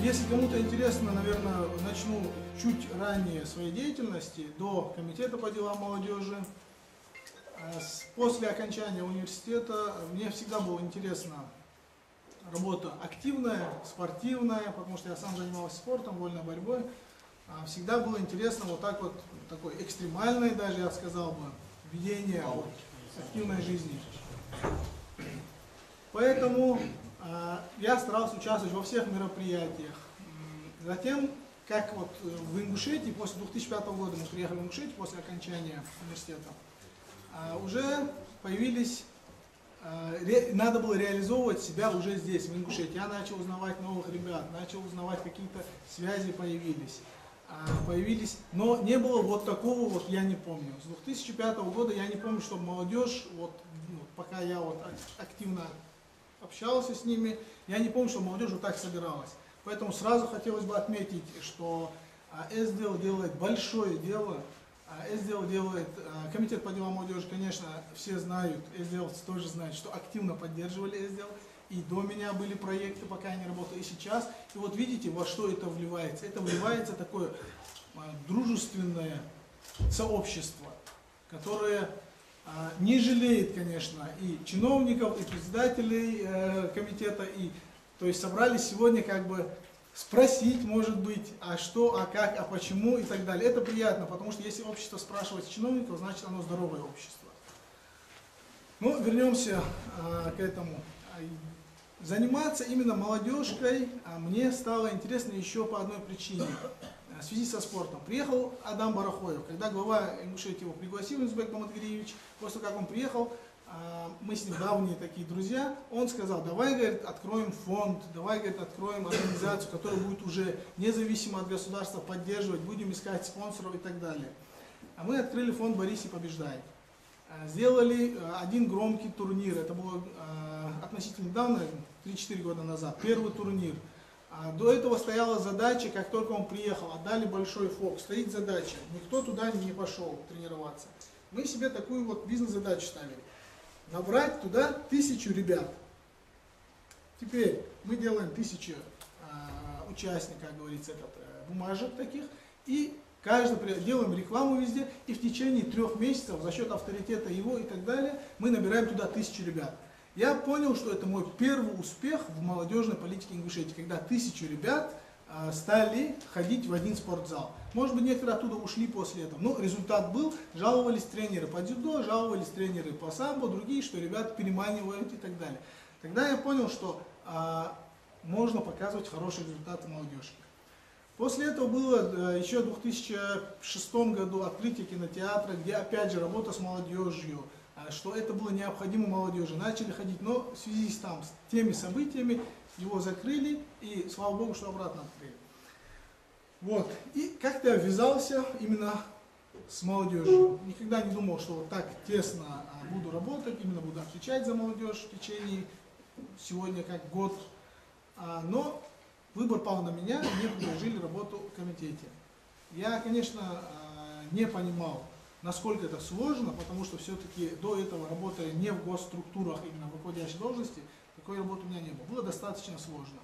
Если кому-то интересно, наверное, начну чуть ранее своей деятельности, до комитета по делам молодежи. После окончания университета мне всегда было интересно работа активная, спортивная, потому что я сам занимался спортом, вольной борьбой. Всегда было интересно вот так вот, такой экстремальной даже, я сказал бы, ведение активной жизни. Поэтому я старался участвовать во всех мероприятиях. Затем, как вот в Ингушетии, после 2005 года мы приехали в Ингушетию после окончания университета, уже появились, надо было реализовывать себя уже здесь, в Ингушетии. Я начал узнавать новых ребят, начал узнавать, какие-то связи появились, но не было вот такого, вот я не помню. С 2005 года я не помню, чтобы молодежь, вот, пока я вот активно общался с ними, я не помню, что молодежь вот так собиралась. Поэтому сразу хотелось бы отметить, что СДЛ делает большое дело. СДЛ делает, комитет по делам молодежи, конечно, все знают, СДЛ тоже знает, что активно поддерживали СДЛ. И до меня были проекты, пока я не работал, и сейчас. И вот видите, во что это вливается. Это вливается такое дружественное сообщество, которое не жалеет, конечно, и чиновников, и председателей комитета, и, то есть собрались сегодня как бы спросить, может быть, а что, а как, а почему и так далее. Это приятно, потому что если общество спрашивает чиновников, значит оно здоровое общество. Ну, вернемся к этому. Заниматься именно молодежкой мне стало интересно еще по одной причине. В связи со спортом. Приехал Адам Барахоев, когда глава Ингушетии его пригласил, Узбек Маматгириевич, после как он приехал, мы с ним давние такие друзья, он сказал, давай, говорит, откроем фонд, давай, говорит, откроем организацию, которая будет уже независимо от государства поддерживать, будем искать спонсоров и так далее. А мы открыли фонд «Борись и побеждай». Сделали один громкий турнир, это было относительно недавно, 3-4 года назад, первый турнир. До этого стояла задача, как только он приехал, отдали большой фокус, стоит задача, никто туда не пошел тренироваться. Мы себе такую вот бизнес-задачу ставили, набрать туда 1000 ребят. Теперь мы делаем 1000 участников, как говорится, бумажек таких, и каждый делаем рекламу везде, и в течение 3 месяцев за счет авторитета его и так далее, мы набираем туда 1000 ребят. Я понял, что это мой первый успех в молодежной политике Ингушетии, когда 1000 ребят стали ходить в один спортзал. Может быть, некоторые оттуда ушли после этого, но результат был, жаловались тренеры по дзюдо, жаловались тренеры по самбо, другие, что ребят переманивают и так далее. Тогда я понял, что можно показывать хорошие результаты молодежи. После этого было еще в 2006 году открытие кинотеатра, где опять же работа с молодежью, что это было необходимо молодежи. Начали ходить, но в связи с теми событиями его закрыли, и слава Богу, что обратно открыли. Вот. И как-то я ввязался именно с молодежью. Никогда не думал, что вот так тесно буду работать, именно буду отвечать за молодежь в течение сегодня как год. Но выбор пал на меня, мне предложили работу в комитете. Я, конечно, не понимал, насколько это сложно, потому что все-таки до этого, работая не в госструктурах, именно в руководящей должности, такой работы у меня не было. Было достаточно сложно.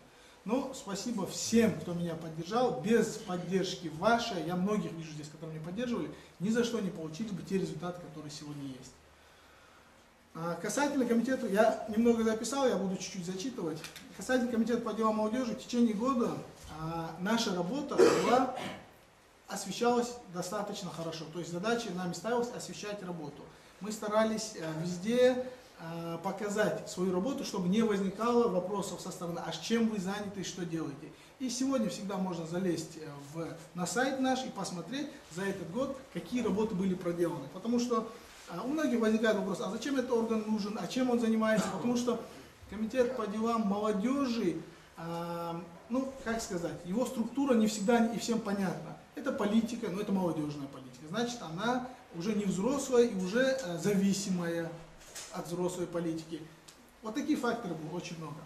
Но спасибо всем, кто меня поддержал. Без поддержки вашей, я многих вижу здесь, которые меня поддерживали, ни за что не получили бы те результаты, которые сегодня есть. Касательно комитета, я немного записал, я буду чуть-чуть зачитывать. Касательно комитета по делам молодежи, в течение года наша работа освещалась достаточно хорошо. То есть задача нами ставилась освещать работу. Мы старались везде показать свою работу, чтобы не возникало вопросов со стороны, а с чем вы заняты и что делаете. И сегодня всегда можно залезть на сайт наш и посмотреть за этот год, какие работы были проделаны. Потому что у многих возникает вопрос, а зачем этот орган нужен, а чем он занимается? Потому что комитет по делам молодежи, ну, как сказать, его структура не всегда и всем понятна. Это политика, но это молодежная политика. Значит, она уже не взрослая и уже зависимая от взрослой политики. Вот такие факторы было очень много.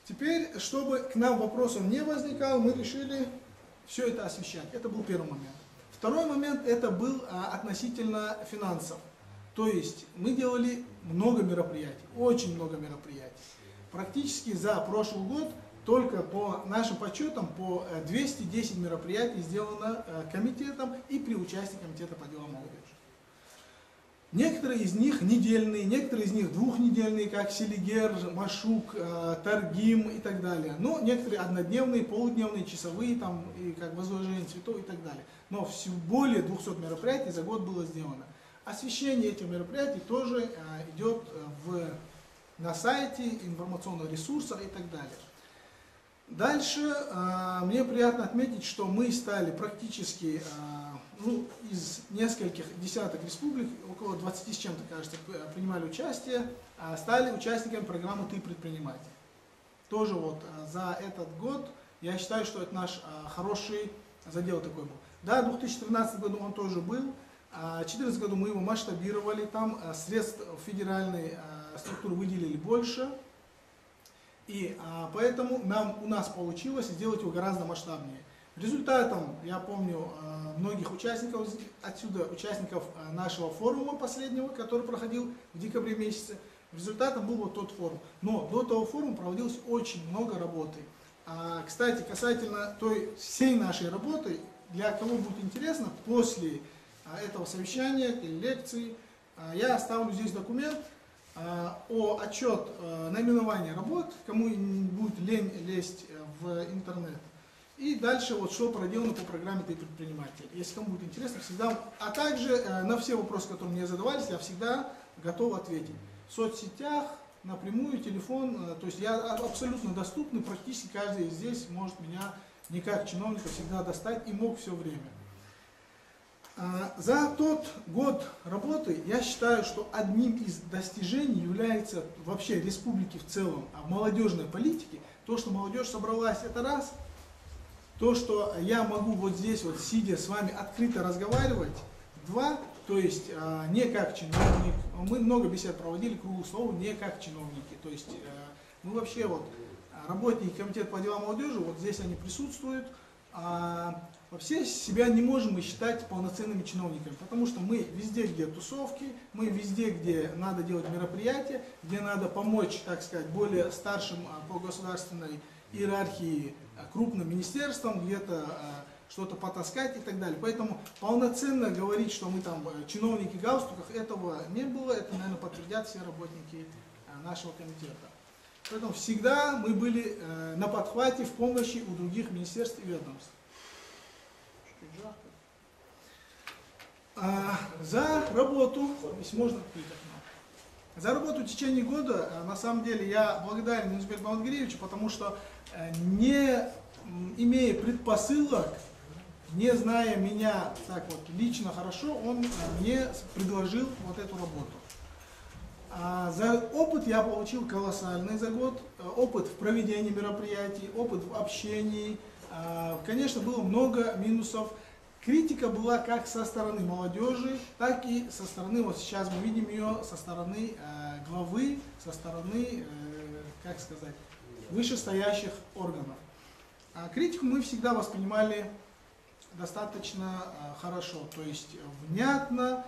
Теперь, чтобы к нам вопросов не возникало, мы решили все это освещать. Это был первый момент. Второй момент, это был относительно финансов. То есть мы делали много мероприятий, очень много мероприятий. Практически за прошлый год только по нашим подсчетам, по 210 мероприятий сделано комитетом и при участии комитета по делам молодежи. Некоторые из них недельные, некоторые из них двухнедельные, как Селигер, Машук, Таргим и так далее. Но некоторые однодневные, полудневные, часовые, там, и как возложение цветов и так далее. Но более 200 мероприятий за год было сделано. Освещение этих мероприятий тоже идет на сайте, информационных ресурсах и так далее. Дальше мне приятно отметить, что мы стали практически из нескольких десяток республик, около 20 с чем-то, кажется, принимали участие, стали участниками программы «Ты предприниматель». Тоже вот за этот год я считаю, что это наш хороший задел такой был. Да, в 2013 году он тоже был, в 2014 году мы его масштабировали, там средств федеральной структуры выделили больше. И поэтому у нас получилось сделать его гораздо масштабнее. Результатом, я помню, многих участников отсюда, участников нашего форума последнего, который проходил в декабре месяце, результатом был вот тот форум. Но до того форума проводилось очень много работы. Кстати, касательно всей нашей работы, для кого будет интересно, после этого совещания или лекции, я оставлю здесь документ, отчет наименования работ, кому будет лень лезть в интернет. И дальше вот что проделано по программе «Ты предприниматель». Если кому будет интересно, всегда. А также на все вопросы, которые мне задавались, я всегда готов ответить. В соцсетях, напрямую, телефон, то есть я абсолютно доступный, практически каждый здесь может меня не как чиновника всегда достать и мог все время. За тот год работы я считаю, что одним из достижений является вообще республики в целом, в молодежной политике, то, что молодежь собралась, это раз. То, что я могу вот здесь, вот сидя с вами, открыто разговаривать, два. То есть не как чиновник, мы много бесед проводили, круглых слов, не как чиновники. То есть мы вообще вот работники комитета по делам молодежи, вот здесь они присутствуют. Вообще себя не можем мы считать полноценными чиновниками, потому что мы везде, где тусовки, мы везде, где надо делать мероприятия, где надо помочь, так сказать, более старшим по государственной иерархии крупным министерствам, где-то что-то потаскать и так далее. Поэтому полноценно говорить, что мы там чиновники в галстуках, этого не было, это, наверное, подтвердят все работники нашего комитета. Поэтому всегда мы были на подхвате в помощи у других министерств и ведомств. За работу, если можно, за работу в течение года, на самом деле, я благодарен Мунузбеку Маматгиреевичу, потому что, не имея предпосылок, не зная меня так вот лично хорошо, он мне предложил вот эту работу. За опыт я получил колоссальный за год, опыт в проведении мероприятий, опыт в общении. Конечно, было много минусов. Критика была как со стороны молодежи, так и со стороны, вот сейчас мы видим ее, со стороны главы, со стороны, как сказать, вышестоящих органов. Критику мы всегда воспринимали достаточно хорошо, то есть внятно,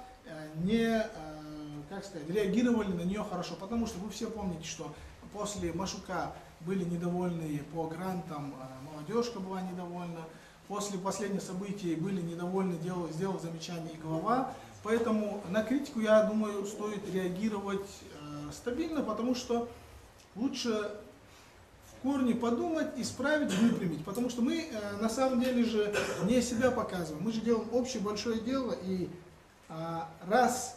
как сказать, реагировали на нее хорошо, потому что вы все помните, что после Машука были недовольны по грантам, молодежка была недовольна. После последних событий были недовольны, сделал замечание и глава. Поэтому на критику, я думаю, стоит реагировать стабильно, потому что лучше в корне подумать, исправить, выпрямить. Потому что мы на самом деле же не себя показываем. Мы же делаем общее большое дело. И раз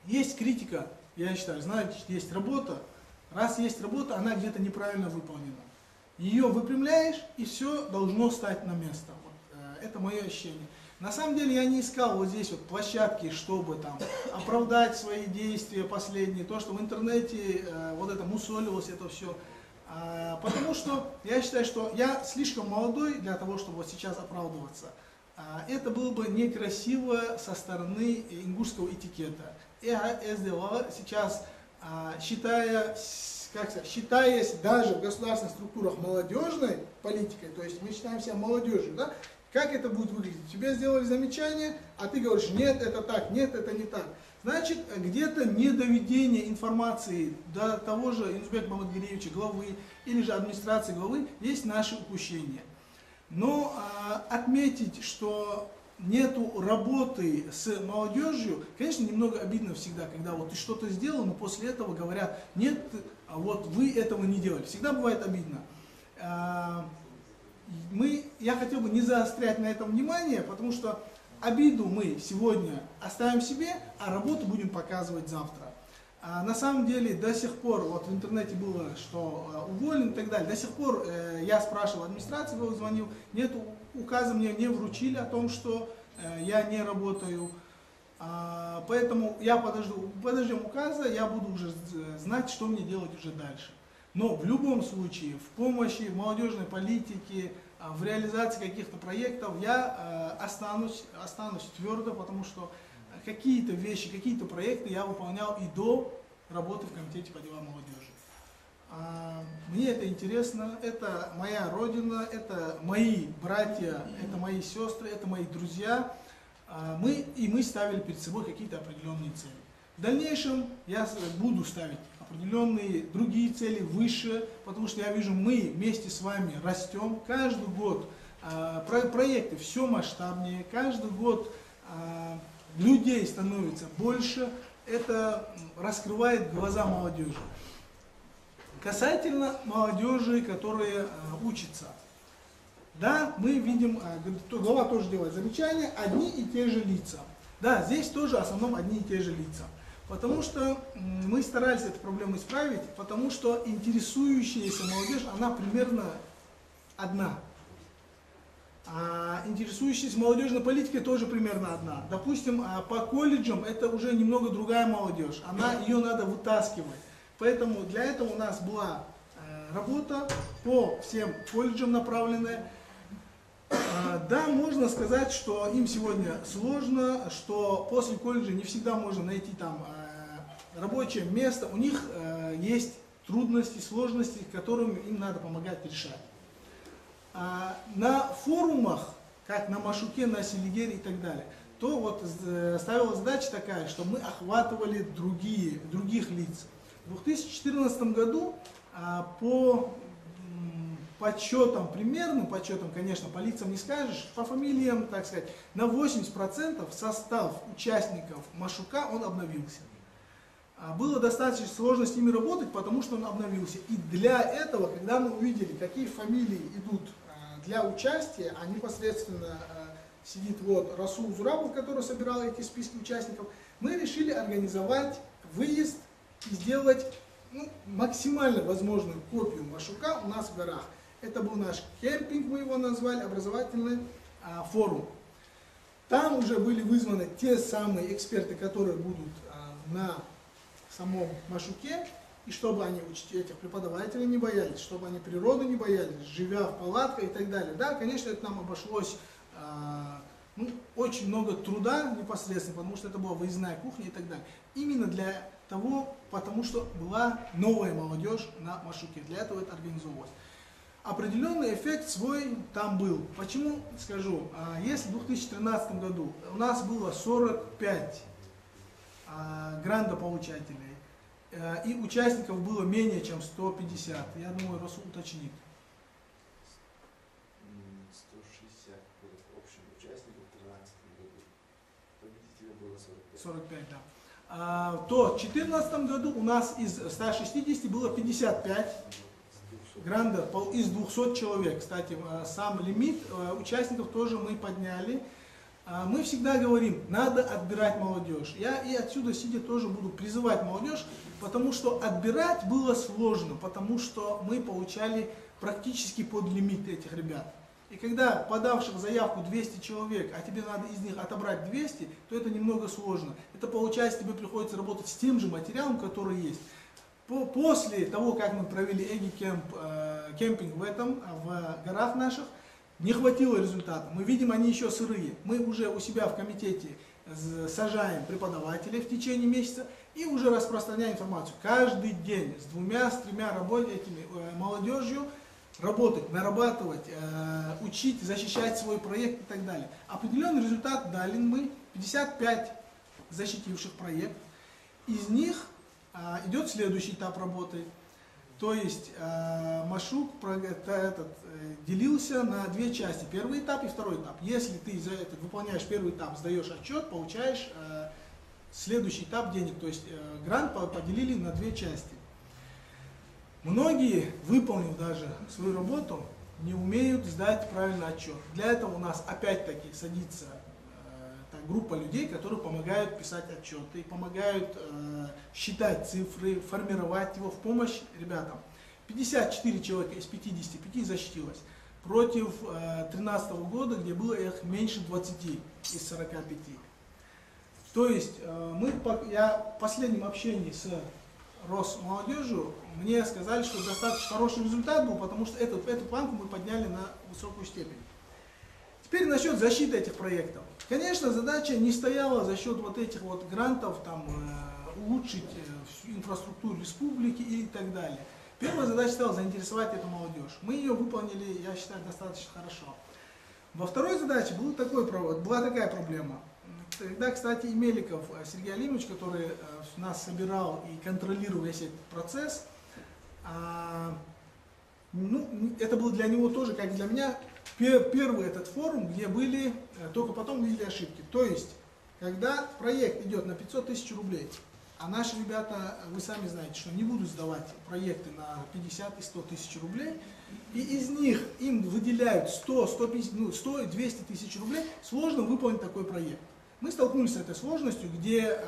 есть критика, я считаю, знаете, есть работа. Раз есть работа, она где-то неправильно выполнена. Ее выпрямляешь, и все должно стать на место. Вот, это мое ощущение. На самом деле я не искал вот здесь вот площадки, чтобы там оправдать свои действия последние, то, что в интернете вот это мусолилось, это все. Потому что я считаю, что я слишком молодой для того, чтобы вот сейчас оправдываться. Это было бы некрасиво со стороны ингушского этикета. Я сделала сейчас, считаясь даже в государственных структурах молодежной политикой, то есть мы считаем себя молодежью, да? Как это будет выглядеть? Тебе сделали замечание, а ты говоришь, нет, это так, нет, это не так. Значит, где-то недоведение информации до того же Юнусбека Маматгиреевича, главы, или же администрации главы, есть наши упущения. Но отметить, что нету работы с молодежью, конечно, немного обидно всегда, когда вот ты что-то сделал, но после этого говорят, нет, вот вы этого не делали. Всегда бывает обидно. Я хотел бы не заострять на этом внимание, потому что обиду мы сегодня оставим себе, а работу будем показывать завтра. На самом деле до сих пор, вот в интернете было, что уволен и так далее, до сих пор я спрашивал администрации, звонил, нет указа, мне не вручили о том, что я не работаю. Поэтому я подождем указа, я буду уже знать, что мне делать уже дальше. Но в любом случае, в помощи в молодежной политике, в реализации каких-то проектов я останусь твердо, потому что какие-то вещи, какие-то проекты я выполнял и до работы в комитете по делам молодежи. Мне это интересно, это моя родина, это мои братья, это мои сестры, это мои друзья. Мы ставили перед собой какие-то определенные цели. В дальнейшем я буду ставить определенные другие цели выше, потому что я вижу, мы вместе с вами растем. Каждый год проекты все масштабнее, каждый год людей становится больше. Это раскрывает глаза молодежи. Касательно молодежи, которые учатся. Да, мы видим, глава тоже делает замечания, одни и те же лица. Да, здесь тоже в основном одни и те же лица. Потому что мы старались эту проблему исправить, потому что интересующаяся молодежь, она примерно одна. А интересующаяся молодежной политикой тоже примерно одна. Допустим, по колледжам это уже немного другая молодежь, ее надо вытаскивать. Поэтому для этого у нас была работа по всем колледжам направленная. Да, можно сказать, что им сегодня сложно, что после колледжа не всегда можно найти там рабочее место. У них есть трудности, сложности, которыми им надо помогать решать. На форумах, как на Машуке, на Селигере и так далее, то вот ставилась задача такая, что мы охватывали других лиц. В 2014 году по подсчетам, примерным подсчетам, конечно, по лицам не скажешь, по фамилиям, так сказать, на 80% состав участников Машука, он обновился. Было достаточно сложно с ними работать, потому что он обновился. И для этого, когда мы увидели, какие фамилии идут для участия, а непосредственно сидит вот Расул Зурабов, который собирал эти списки участников, мы решили организовать выезд и сделать максимально возможную копию Машука у нас в горах. Это был наш кемпинг, мы его назвали, образовательный форум. Там уже были вызваны те самые эксперты, которые будут на самом Машуке, и чтобы они этих преподавателей не боялись, чтобы они природы не боялись, живя в палатках и так далее. Да, конечно, это нам обошлось очень много труда непосредственно, потому что это была выездная кухня и так далее. Именно для того, потому что была новая молодежь на Машуке. Для этого это организовывалось. Определенный эффект свой там был. Почему? Скажу. Если в 2013 году у нас было 45 грантополучателей, и участников было менее чем 150, я думаю, Расул уточнит. 160 было общим участников в 2013 году. Победителей было 45. 45, да. То в 2014 году у нас из 160 было 55 грантов из 200 человек. Кстати, сам лимит участников тоже мы подняли. Мы всегда говорим, надо отбирать молодежь. Я и отсюда сидя тоже буду призывать молодежь, потому что отбирать было сложно, потому что мы получали практически под лимит этих ребят. И когда подавших заявку 200 человек, а тебе надо из них отобрать 200, то это немного сложно. Это получается, тебе приходится работать с тем же материалом, который есть. После того, как мы провели кемпинг в горах наших, не хватило результата. Мы видим, они еще сырые. Мы уже у себя в комитете сажаем преподавателей в течение месяца и уже распространяем информацию. Каждый день с 2-3 молодежью работать, нарабатывать, учить, защищать свой проект и так далее. Определенный результат дали мы. 55 защитивших проект. Из них идет следующий этап работы. То есть Машук делился на две части. Первый этап и второй этап. Если ты выполняешь первый этап, сдаешь отчет, получаешь следующий этап денег. То есть грант поделили на две части. Многие, выполнив даже свою работу, не умеют сдать правильный отчет. Для этого у нас опять-таки садится группа людей, которые помогают писать отчеты, помогают считать цифры, формировать его в помощь ребятам. 54 человека из 55 защитилось. Против 2013 года, где было их меньше 20 из 45. То есть я в последнем общении с Росмолодежью, мне сказали, что достаточно хороший результат был, потому что эту планку мы подняли на высокую степень. Теперь насчет защиты этих проектов. Конечно, задача не стояла за счет вот этих вот грантов, улучшить инфраструктуру республики и так далее. Первая задача стала заинтересовать эту молодежь. Мы ее выполнили, я считаю, достаточно хорошо. Во второй задаче была такая проблема. Тогда, кстати, и Меликов Сергей Алимович, который нас собирал и контролировал весь этот процесс, это было для него тоже, как и для меня, первый этот форум, где были, только потом видели ошибки. То есть, когда проект идет на 500 тысяч рублей, а наши ребята, вы сами знаете, что не будут сдавать проекты на 50 и 100 тысяч рублей, и из них им выделяют 100, 100 и 200 тысяч рублей, сложно выполнить такой проект. Мы столкнулись с этой сложностью, где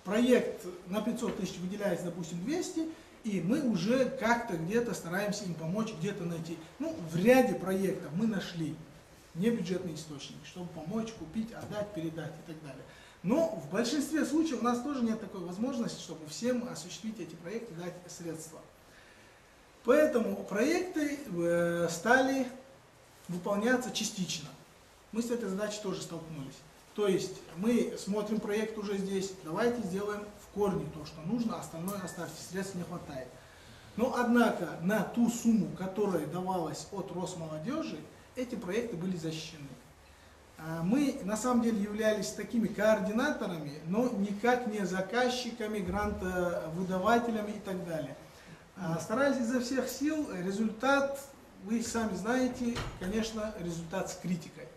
проект на 500 тысяч выделяется, допустим, 200, и мы уже как-то где-то стараемся им помочь, где-то найти. В ряде проектов мы нашли небюджетный источник, чтобы помочь, купить, отдать, передать и так далее. Но в большинстве случаев у нас тоже нет такой возможности, чтобы всем осуществить эти проекты, дать средства. Поэтому проекты стали выполняться частично. Мы с этой задачей тоже столкнулись. То есть мы смотрим проект уже здесь, давайте сделаем в корне то, что нужно, остальное оставьте, средств не хватает. Но однако на ту сумму, которая давалась от Росмолодежи, эти проекты были защищены. Мы на самом деле являлись такими координаторами, но никак не заказчиками, грантовыдавателями и так далее. Старались изо всех сил, результат, вы сами знаете, конечно, результат с критикой.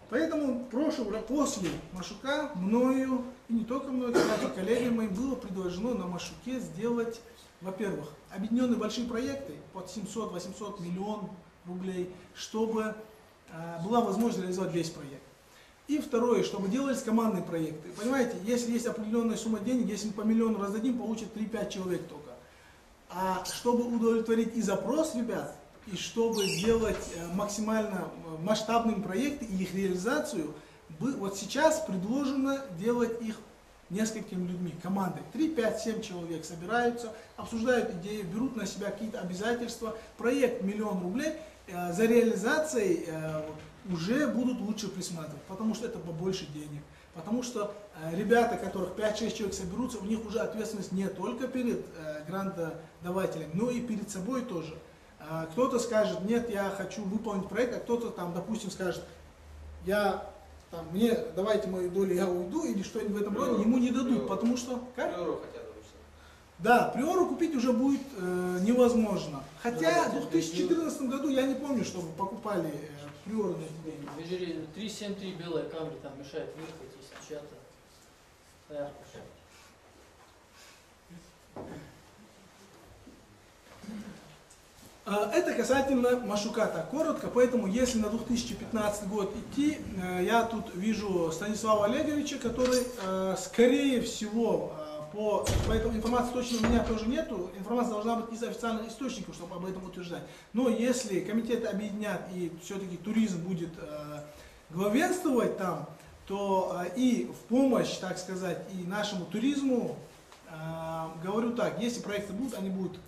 Поэтому после Машука мною, и не только мною, кстати, коллегам моим, было предложено на Машуке сделать, во-первых, объединенные большие проекты под 700-800 миллионов рублей, чтобы была возможность реализовать весь проект. И второе, чтобы делались командные проекты. Понимаете, если есть определенная сумма денег, если мы по миллиону раздадим, получит 3-5 человек только. А чтобы удовлетворить и запрос ребят, и чтобы сделать максимально масштабные проекты и их реализацию, вот сейчас предложено делать их несколькими людьми, командой. 3, 5, 7 человек собираются, обсуждают идеи, берут на себя какие-то обязательства. Проект 1 000 000 рублей, за реализацией уже будут лучше присматривать, потому что это побольше денег. Потому что ребята, которых 5-6 человек соберутся, у них уже ответственность не только перед грантодавателем, но и перед собой тоже. Кто-то скажет, нет, я хочу выполнить проект, а кто-то там, допустим, скажет, давайте мою долю, я уйду, или что-нибудь в этом роде, ему не дадут, потому что... Как? Приору хотят вообще. Да, приору купить уже будет невозможно. Хотя в 2014 году я не помню, чтобы покупали приору на эти деньги. В Межире 373 белая камера там мешает выехать, если чья-то. Да. Это касательно Машука, так коротко, поэтому если на 2015 год идти, я тут вижу Станислава Олеговича, который, скорее всего, поэтому информации точно у меня тоже нету, информация должна быть из официальных источников, чтобы об этом утверждать. Но если комитеты объединят и все-таки туризм будет главенствовать там, то и в помощь, так сказать, и нашему туризму, говорю так, если проекты будут, они будут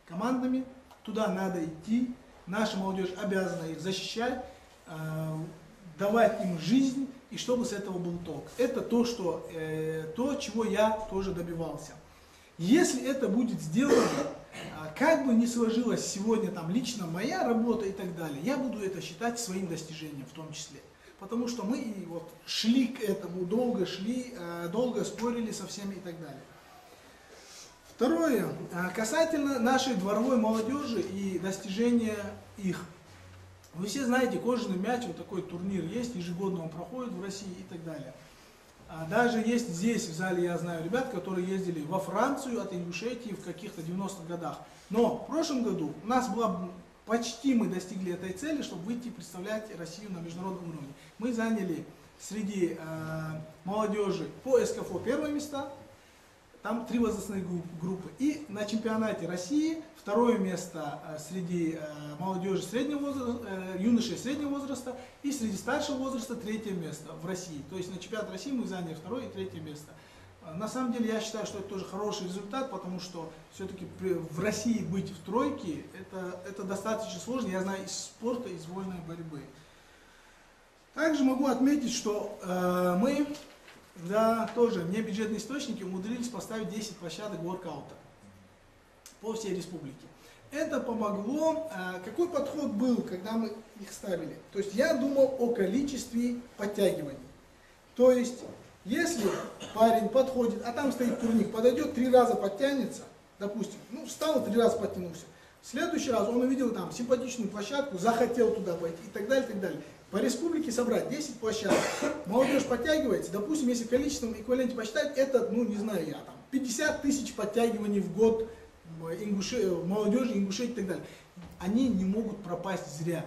командными. Туда надо идти, наша молодежь обязана их защищать, давать им жизнь, и чтобы с этого был толк. Это то, чего я тоже добивался. Если это будет сделано, как бы ни сложилась сегодня там лично моя работа и так далее, я буду это считать своим достижением в том числе. потому что мы и вот шли к этому, долго шли, долго спорили со всеми и так далее. Второе, касательно нашей дворовой молодежи и достижения их. Вы все знаете, кожаный мяч, вот такой турнир есть, ежегодно он проходит в России и так далее. Даже есть здесь, в зале, я знаю ребят, которые ездили во Францию от Ингушетии в каких-то 90-х годах. Но в прошлом году у нас была, почти мы достигли этой цели, чтобы выйти и представлять Россию на международном уровне. Мы заняли среди молодежи по СКФО первые места. Там 3 возрастные группы. И на чемпионате России второе место среди молодежи среднего возраста, юношей среднего возраста, и среди старшего возраста 3-е место в России. То есть на чемпионате России мы заняли 2-е и 3-е место. На самом деле я считаю, что это тоже хороший результат, потому что все-таки в России быть в тройке это достаточно сложно, я знаю, из спорта, из вольной борьбы. Также могу отметить, что мы... Да, тоже небюджетные источники умудрились поставить 10 площадок воркаута по всей республике. Это помогло. Какой подход был, когда мы их ставили? То есть я думал о количестве подтягиваний. То есть, если парень подходит, а там стоит турник, подойдет, 3 раза подтянется, допустим, ну встал, 3 раза подтянулся. В следующий раз он увидел там симпатичную площадку, захотел туда пойти и так далее, и так далее. По республике собрать 10 площадок, молодежь подтягивается, допустим, если количеством эквиваленте посчитать, это, ну не знаю я, там 50 тысяч подтягиваний в год молодежи, Ингушетии и так далее. Они не могут пропасть зря.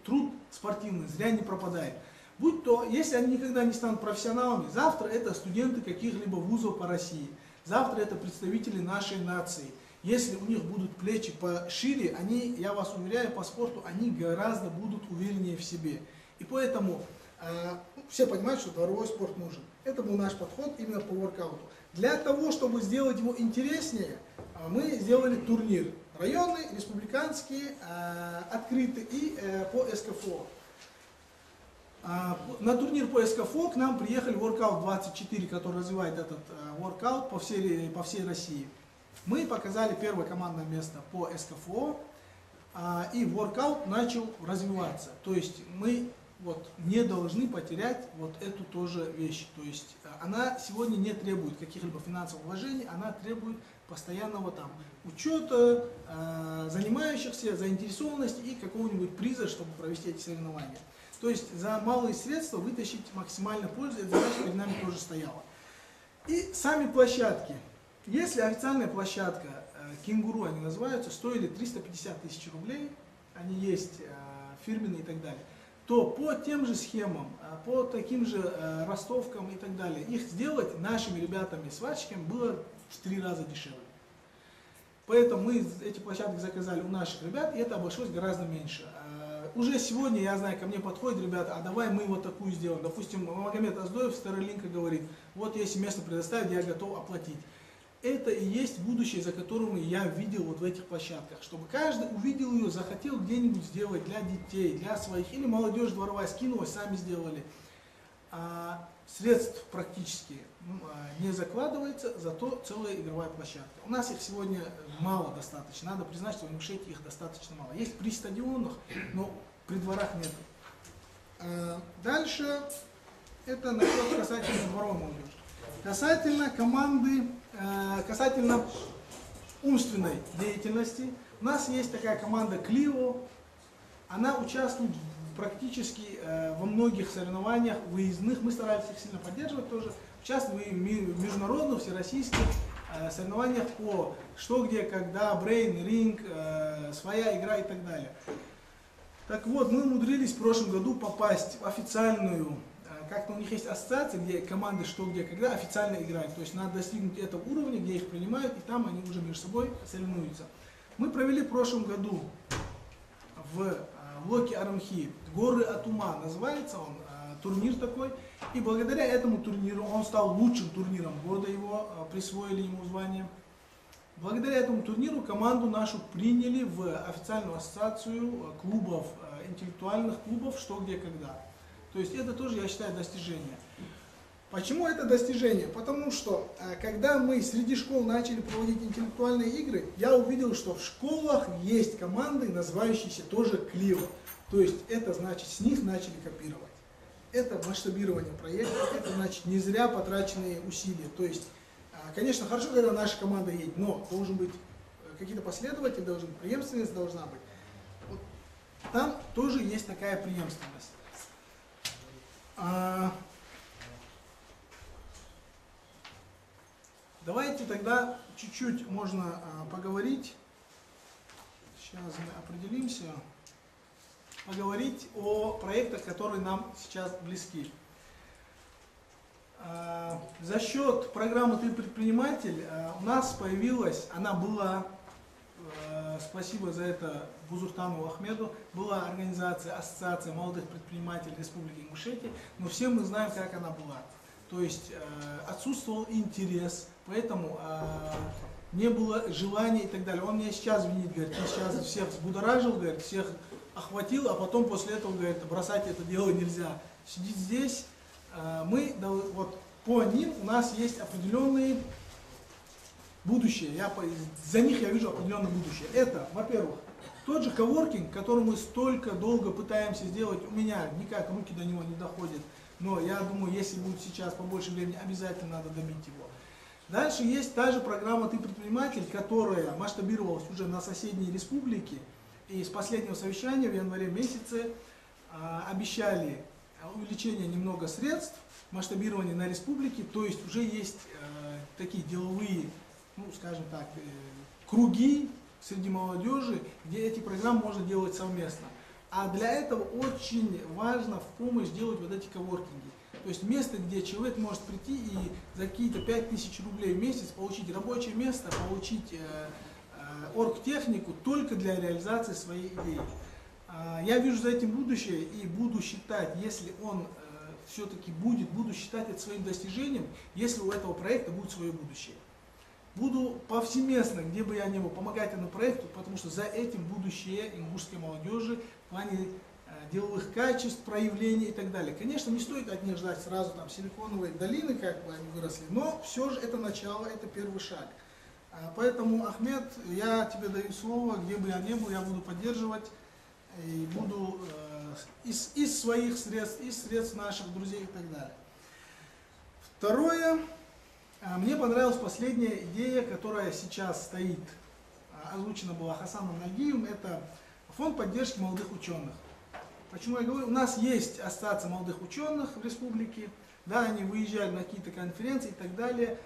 Труд спортивный зря не пропадает. Будь то, если они никогда не станут профессионалами, завтра это студенты каких-либо вузов по России, завтра это представители нашей нации. Если у них будут плечи пошире, они, я вас уверяю, по спорту, они гораздо будут увереннее в себе. И поэтому все понимают, что дворовой спорт нужен. Это был наш подход именно по воркауту. Для того, чтобы сделать его интереснее, мы сделали турнир. Районный, республиканский, открытый и по СКФО. На турнир по СКФО к нам приехали Workout 24, который развивает этот воркаут по всей России. Мы показали первое командное место по СКФО, и воркаут начал развиваться. То есть мы вот не должны потерять вот эту тоже вещь. То есть она сегодня не требует каких-либо финансовых вложений, она требует постоянного там учета, занимающихся, заинтересованности и какого-нибудь приза, чтобы провести эти соревнования. То есть за малые средства вытащить максимально пользу, эта задача перед нами тоже стояла. И сами площадки. Если официальная площадка, кенгуру они называются, стоили 350 тысяч рублей, они есть фирменные и так далее, то по тем же схемам, по таким же ростовкам и так далее, их сделать нашими ребятами-сварщиками было в 3 раза дешевле. Поэтому мы эти площадки заказали у наших ребят, и это обошлось гораздо меньше. Уже сегодня, я знаю, ко мне подходят ребята, а давай мы вот такую сделаем. Допустим, Магомед Аздоев с Starlink говорит, вот если место предоставить, я готов оплатить. Это и есть будущее, за которым я видел вот в этих площадках. Чтобы каждый увидел ее, захотел где-нибудь сделать для детей, для своих. Или молодежь дворовая скинулась, сами сделали. Средств практически не закладывается, зато целая игровая площадка. У нас их сегодня мало достаточно. Надо признать, что в Ингушетии их достаточно мало. Есть при стадионах, но при дворах нет. Дальше это насчет касательно дворовой молодежи. Касательно команды, касательно умственной деятельности, у нас есть такая команда Клио, она участвует практически во многих соревнованиях выездных, мы старались их сильно поддерживать тоже, участвует в международных, всероссийских соревнованиях по что, где, когда, брейн, ринг, своя игра и так далее. Так вот, мы умудрились в прошлом году попасть в официальную, как-то у них есть ассоциация, где команды что, где, когда официально играют. То есть надо достигнуть этого уровня, где их принимают, и там они уже между собой соревнуются. Мы провели в прошлом году в блоке Армхи, горы от ума называется он, турнир такой. И благодаря этому турниру, он стал лучшим турниром года, его присвоили ему звание. Благодаря этому турниру команду нашу приняли в официальную ассоциацию клубов, интеллектуальных клубов «Что, где, когда». То есть это тоже, я считаю, достижение. Почему это достижение? Потому что, когда мы среди школ начали проводить интеллектуальные игры, я увидел, что в школах есть команды, называющиеся тоже Клио. То есть это значит, с них начали копировать. это масштабирование проекта, это значит не зря потраченные усилия. То есть, конечно, хорошо, когда наша команда едет, но должен быть какие-то последователи, должен быть преемственность должна быть. Вот там тоже есть такая преемственность. Давайте тогда чуть-чуть можно поговорить. Сейчас мы определимся. Поговорить о проектах, которые нам сейчас близки. За счет программы «Ты предприниматель» у нас появилась, она была, спасибо за это Бузуртанову Ахмеду, была ассоциация молодых предпринимателей Республики Ингушетия, но все мы знаем, как она была. То есть отсутствовал интерес, поэтому не было желания и так далее. Он меня сейчас винит, говорит, ты сейчас всех взбудоражил, говорит, всех охватил, а потом после этого, говорит, бросать это дело нельзя. Сидеть здесь, мы, вот по ним у нас есть определенные будущее. За них я вижу определенное будущее. Это, во-первых, тот же коворкинг, который мы столько долго пытаемся сделать, у меня никак руки до него не доходят, но я думаю, если будет сейчас побольше времени, обязательно надо добить его. Дальше есть та же программа «Ты предприниматель», которая масштабировалась уже на соседние республики. И с последнего совещания в январе месяце обещали увеличение немного средств, масштабирование на республике, то есть уже есть такие деловые, ну скажем так, круги среди молодежи, где эти программы можно делать совместно. А для этого очень важно в помощь делать вот эти коворкинги. То есть место, где человек может прийти и за какие-то 5000 рублей в месяц получить рабочее место, получить оргтехнику только для реализации своей идеи. Я вижу за этим будущее и буду считать, если он все-таки буду считать это своим достижением, если у этого проекта будет свое будущее. Буду повсеместно, где бы я ни был, помогать этому проекту, потому что за этим будущее ингушской молодежи в плане деловых качеств, проявлений и так далее. Конечно, не стоит от них ждать сразу там силиконовой долины, как бы они выросли, но все же это начало, это первый шаг. Поэтому, Ахмед, я тебе даю слово, где бы я ни был, я буду поддерживать и буду из своих средств, из средств наших друзей и так далее. Второе, мне понравилась последняя идея, которая сейчас стоит, озвучена была Хасаном Нагиевым, это фонд поддержки молодых ученых. Почему я говорю? У нас есть ассоциация молодых ученых в республике, да, они выезжали на какие-то конференции и так далее.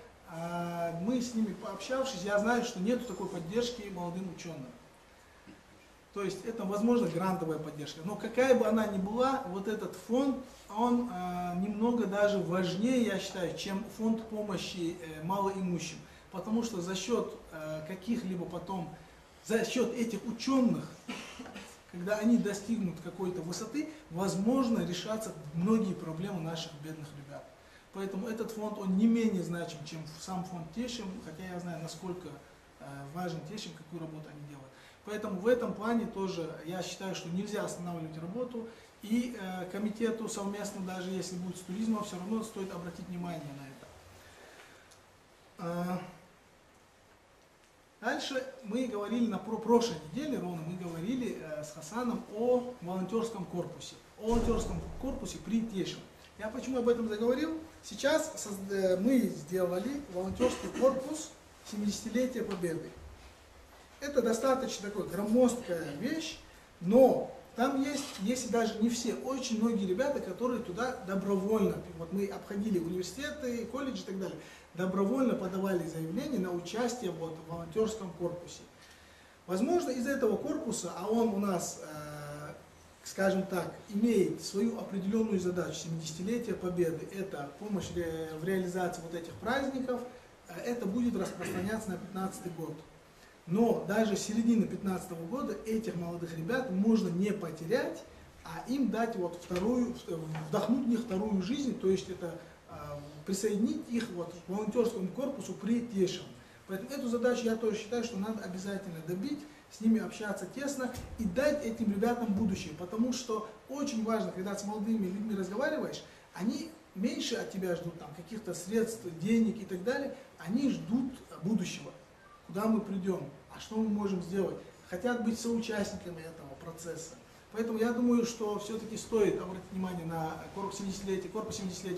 Мы с ними пообщавшись, я знаю, что нет такой поддержки молодым ученым. То есть это, возможно, грантовая поддержка. Но какая бы она ни была, вот этот фонд, он немного даже важнее, я считаю, чем фонд помощи малоимущим. Потому что за счет каких-либо потом, за счет этих ученых, когда они достигнут какой-то высоты, возможно, решатся многие проблемы наших бедных ребят. Поэтому этот фонд, он не менее значим, чем сам фонд Тешим, хотя я знаю, насколько важен Тешим, какую работу они делают. Поэтому в этом плане тоже я считаю, что нельзя останавливать работу, и комитету совместно, даже если будет с туризмом, все равно стоит обратить внимание на это. Дальше мы говорили на прошлой неделе, ровно мы говорили с Хасаном о волонтерском корпусе. О волонтерском корпусе при Тешим. Я почему об этом заговорил? Сейчас мы сделали волонтерский корпус 70-летия Победы. Это достаточно такая громоздкая вещь, но там есть, если даже не все, очень многие ребята, которые туда добровольно, вот мы обходили университеты, колледжи и так далее, добровольно подавали заявление на участие вот в волонтерском корпусе. Возможно, из этого корпуса, а он у нас, скажем так, имеет свою определенную задачу, 70-летие Победы, это помощь в реализации вот этих праздников, это будет распространяться на 2015 год. Но даже с середины 2015 года этих молодых ребят можно не потерять, а им дать вот вдохнуть в них вторую жизнь, то есть это присоединить их вот к волонтерскому корпусу при Тешим. Поэтому эту задачу я тоже считаю, что надо обязательно добить, с ними общаться тесно и дать этим ребятам будущее. Потому что очень важно, когда с молодыми людьми разговариваешь, они меньше от тебя ждут там каких-то средств, денег и так далее, они ждут будущего. Куда мы придем, а что мы можем сделать, хотят быть соучастниками этого процесса. Поэтому я думаю, что все-таки стоит обратить внимание на корпус 70-летия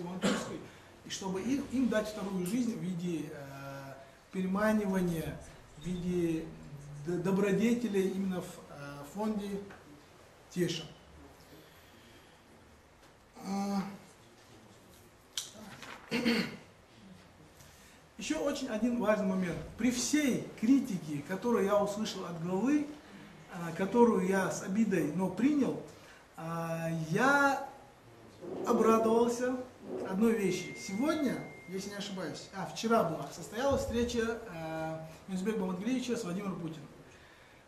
волонтерской, и чтобы им дать вторую жизнь в виде переманивания, в виде добродетелей именно в фонде Теша. Еще очень один важный момент. При всей критике, которую я услышал от главы, которую я с обидой, но принял, я обрадовался одной вещи. Сегодня, если не ошибаюсь, вчера была, состоялась встреча Мирзбека Маматгалиевича с Владимиром Путиным.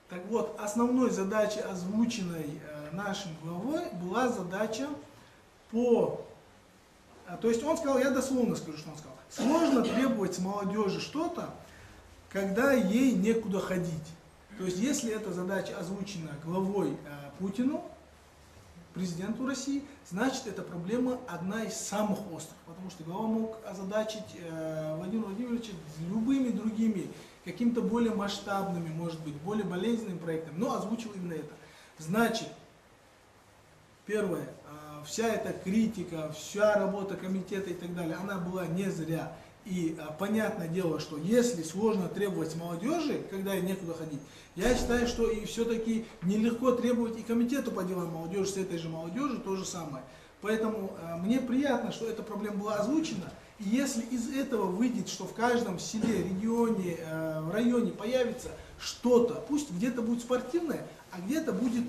Так вот, основной задачей, озвученной нашим главой, была задача то есть он сказал, я дословно скажу, что он сказал, сложно требовать с молодежи что-то, когда ей некуда ходить. То есть, если эта задача озвучена главой Путину, президенту России, значит, эта проблема одна из самых острых, потому что глава мог озадачить Владимира Владимировича любыми другими, какими-то более масштабными, может быть, более болезненными проектами, но озвучил именно это. Значит, первое, вся эта критика, вся работа комитета и так далее, она была не зря. И понятное дело, что если сложно требовать с молодежи, когда ей некуда ходить, я считаю, что и все-таки нелегко требовать и комитету по делам молодежи с этой же молодежи то же самое. Поэтому мне приятно, что эта проблема была озвучена. И если из этого выйдет, что в каждом селе, регионе, в районе появится что-то, пусть где-то будет спортивное, а где-то будет,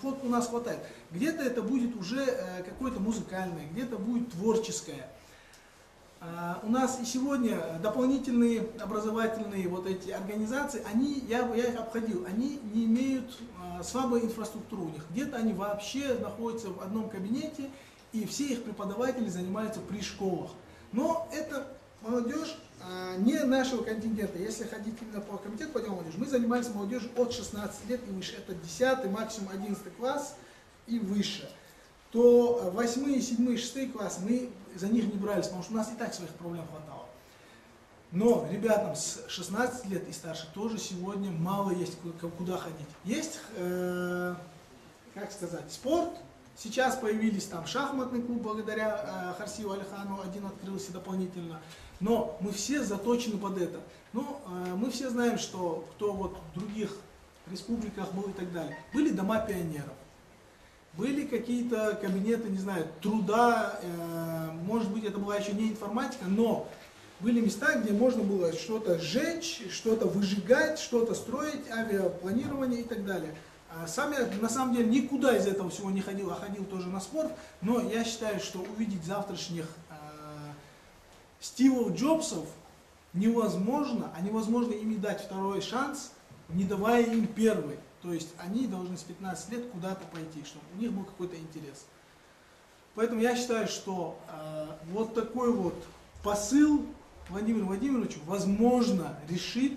вот у нас хватает, где-то это будет уже какое-то музыкальное, где-то будет творческое. У нас и сегодня дополнительные образовательные вот эти организации, я их обходил, они не имеют слабой инфраструктуры у них. Где-то они вообще находятся в одном кабинете, и все их преподаватели занимаются при школах. Но это молодежь не нашего контингента. Если ходить именно по комитету по делам молодежи, мы занимались молодежью от 16 лет и выше. Это 10, максимум 11 класс и выше. То 8, 7, 6 класс мы за них не брались, потому что у нас и так своих проблем хватало. Но ребятам с 16 лет и старше тоже сегодня мало есть куда ходить. Есть, как сказать, спорт. Сейчас появились там шахматный клуб, благодаря Харсию Алихану, один открылся дополнительно. Но мы все заточены под это. Но мы все знаем, что кто вот в других республиках был и так далее. Были дома пионеров. Были какие-то кабинеты, не знаю, труда, может быть, это была еще не информатика, но были места, где можно было что-то сжечь, что-то выжигать, что-то строить, авиапланирование и так далее. Сам я, на самом деле, никуда из этого всего не ходил, а ходил тоже на спорт, но я считаю, что увидеть завтрашних Стивов Джобсов невозможно, а невозможно им дать второй шанс, не давая им первый. То есть они должны с 15 лет куда-то пойти, чтобы у них был какой-то интерес. Поэтому я считаю, что вот такой вот посыл Владимиру Владимировичу, возможно, решит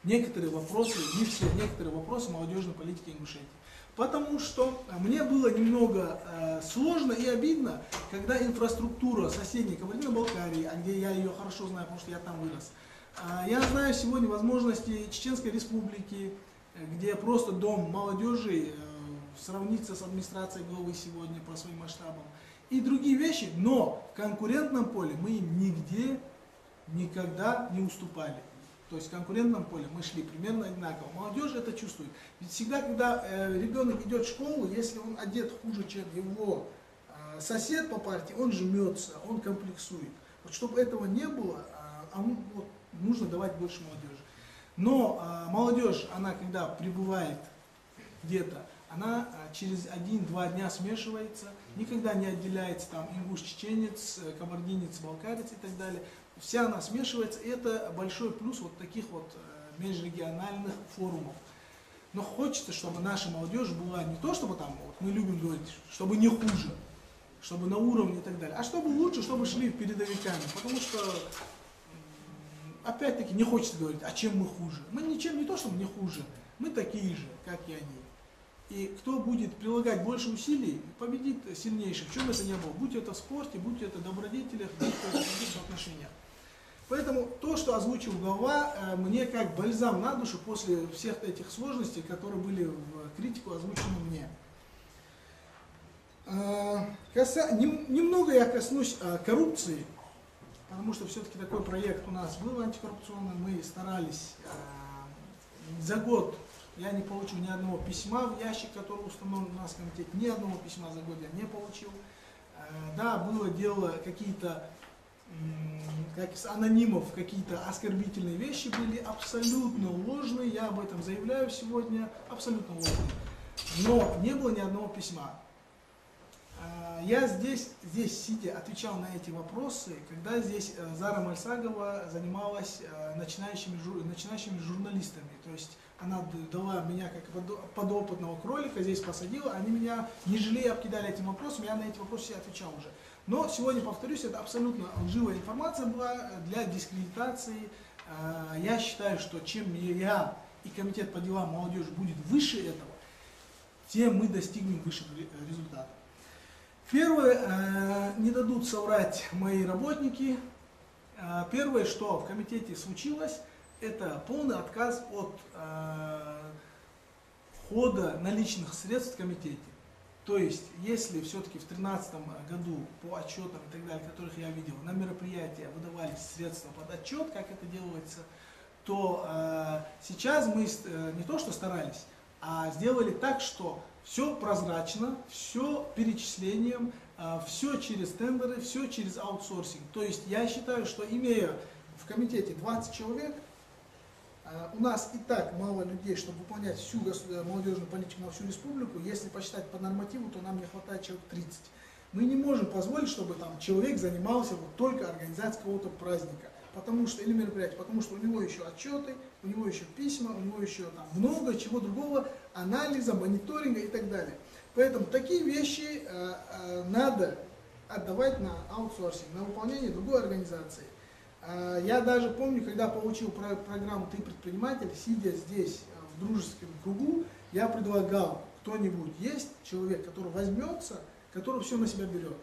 некоторые вопросы, не все, некоторые вопросы молодежной политики Ингушетии. Потому что мне было немного сложно и обидно, когда инфраструктура соседней Кабардино-Балкарии, где я ее хорошо знаю, потому что я там вырос, я знаю сегодня возможности Чеченской Республики, где просто дом молодежи сравнится с администрацией главы сегодня по своим масштабам, и другие вещи, но в конкурентном поле мы им нигде никогда не уступали. То есть в конкурентном поле мы шли примерно одинаково. Молодежь это чувствует. Ведь всегда, когда ребенок идет в школу, если он одет хуже, чем его сосед по партии, он жмется, он комплексует. Вот чтобы этого не было, нужно давать больше молодежи. Но молодежь, она когда прибывает где-то, она через 1-2 дня смешивается, никогда не отделяется там ингуш, чеченец, кабардинец, балкарец и так далее. Вся она смешивается, и это большой плюс вот таких вот межрегиональных форумов. Но хочется, чтобы наша молодежь была не то, чтобы там, вот мы любим говорить, чтобы не хуже, чтобы на уровне и так далее, а чтобы лучше, чтобы шли передовиками, потому что опять-таки не хочется говорить, а чем мы хуже. Мы ничем не то, что мы не хуже, мы такие же, как и они. И кто будет прилагать больше усилий, победит сильнейший. В чем это не было? Будь это в спорте, будь это в добродетелях, будь это в других отношениях. Поэтому то, что озвучил глава, мне как бальзам на душу после всех этих сложностей, которые были в критику озвучены мне. Немного я коснусь коррупции, потому что все-таки такой проект у нас был антикоррупционный, мы старались. За год я не получил ни одного письма в ящик, который установлен у нас в комитете, ни одного письма за год я не получил. Да, было дело какие-то, как из анонимов, какие-то оскорбительные вещи были абсолютно ложные, я об этом заявляю сегодня, абсолютно ложные. Но не было ни одного письма. Я здесь сидя, отвечал на эти вопросы, когда здесь Зара Мальсагова занималась начинающими журналистами. То есть она дала меня как подопытного кролика, здесь посадила, они меня, не жалея, обкидали этим вопросом, я на эти вопросы отвечал уже. Но сегодня, повторюсь, это абсолютно лживая информация была для дискредитации. Я считаю, что чем я и комитет по делам молодежи будет выше этого, тем мы достигнем высших результатов. Первое, не дадут соврать мои работники. Первое, что в комитете случилось, это полный отказ от входа наличных средств в комитете. То есть, если все-таки в 2013 году по отчетам и так далее, которых я видел, на мероприятия выдавались средства под отчет, как это делается, то сейчас мы не то что старались, а сделали так, что все прозрачно, все перечислением, все через тендеры, все через аутсорсинг. То есть я считаю, что имея в комитете 20 человек, у нас и так мало людей, чтобы выполнять всю молодежную политику на всю республику. Если посчитать по нормативу, то нам не хватает человек 30. Мы не можем позволить, чтобы там человек занимался вот только организацией какого-то праздника. Потому что, или мероприятия, потому что у него еще отчеты, у него еще письма, у него еще там много чего другого, анализа, мониторинга и так далее. Поэтому такие вещи надо отдавать на аутсорсинг, на выполнение другой организации. Я даже помню, когда получил программу «Ты предприниматель», сидя здесь в дружеском кругу, я предлагал, кто-нибудь есть человек, который возьмется, который все на себя берет.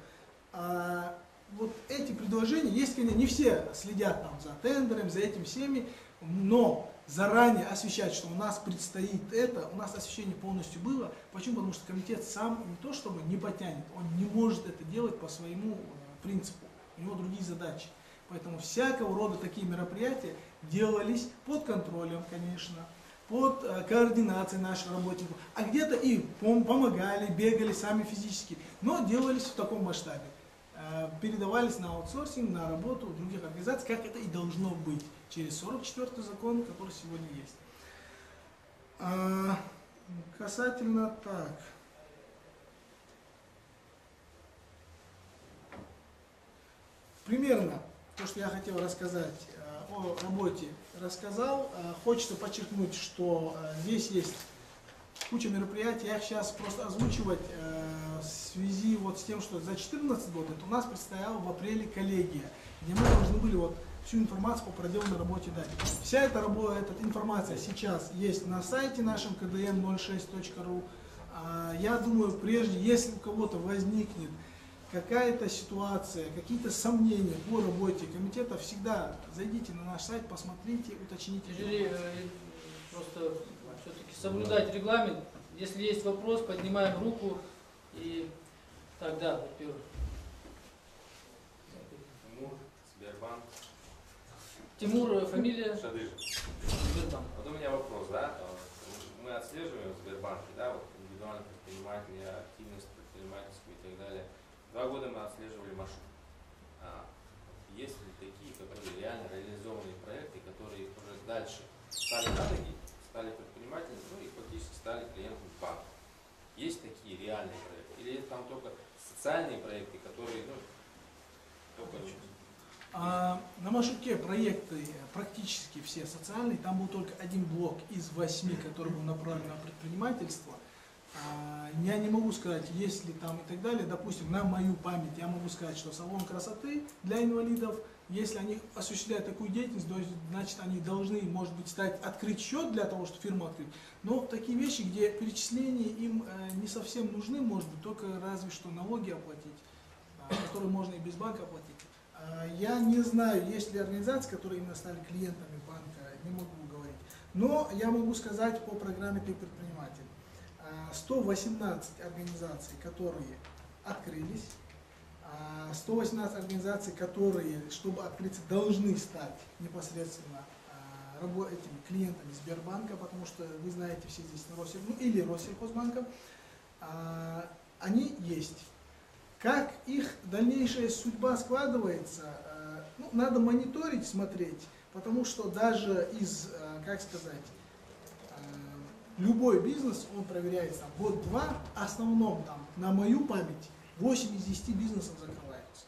Вот эти предложения, есть, конечно, не все следят там за тендерами, за этим всеми, но заранее освещать, что у нас предстоит это, у нас освещение полностью было. Почему? Потому что комитет сам не то чтобы не потянет, он не может это делать по своему принципу, у него другие задачи. Поэтому всякого рода такие мероприятия делались под контролем, конечно, под координацией наших работников, а где-то и помогали, бегали сами физически, но делались в таком масштабе. Передавались на аутсорсинг, на работу других организаций, как это и должно быть, через 44-й закон, который сегодня есть. Касательно так. Примерно то, что я хотел рассказать о работе, рассказал. Хочется подчеркнуть, что здесь есть куча мероприятий, я их сейчас просто озвучивать в связи вот с тем, что за 2014 год это у нас предстояла в апреле коллегия, где мы должны были вот всю информацию по проделанной работе дать. Вся эта информация сейчас есть на сайте нашем kdm06.ru. Я думаю, прежде, если у кого-то возникнет какая-то ситуация, какие-то сомнения по работе комитета, всегда зайдите на наш сайт, посмотрите, уточните. Просто все-таки соблюдать регламент. Если есть вопрос, поднимаем руку и тогда, во-первых. Тимур, Сбербанк. Тимур, фамилия? Шадыжев. Сбербанк. Вот у меня вопрос, да? Мы отслеживаем в Сбербанке, да, вот индивидуальных предпринимателей, активность предпринимательскую и так далее. 2 года мы отслеживали маршрут. Есть ли такие, которые реально реализованные проекты, которые уже дальше стали на ноги, стали предпринимателями, ну и фактически стали клиентами банка? Есть такие реальные проекты? Или это там только социальные проекты, которые, ну, только... На маршруте проекты практически все социальные, там был только один блок из 8, который был направлен на предпринимательство. Я не могу сказать, есть ли там и так далее. Допустим, на мою память я могу сказать, что салон красоты для инвалидов, если они осуществляют такую деятельность, значит они должны, может быть, открыть счет для того, чтобы фирму открыть. Но такие вещи, где перечисления им не совсем нужны, может быть, только разве что налоги оплатить, которые можно и без банка оплатить. Я не знаю, есть ли организации, которые именно стали клиентами банка, не могу говорить. Но я могу сказать по программе «Ты предприниматель». 118 организаций, которые открылись, 118 организаций, которые, чтобы открыться, должны стать непосредственно этими клиентами Сбербанка, потому что вы знаете все здесь или Россельхозбанка, они есть. Как их дальнейшая судьба складывается, надо мониторить, смотреть, потому что даже из, как сказать, любой бизнес, он проверяется год-два, в основном там, на мою память, 8 из 10 бизнесов закрываются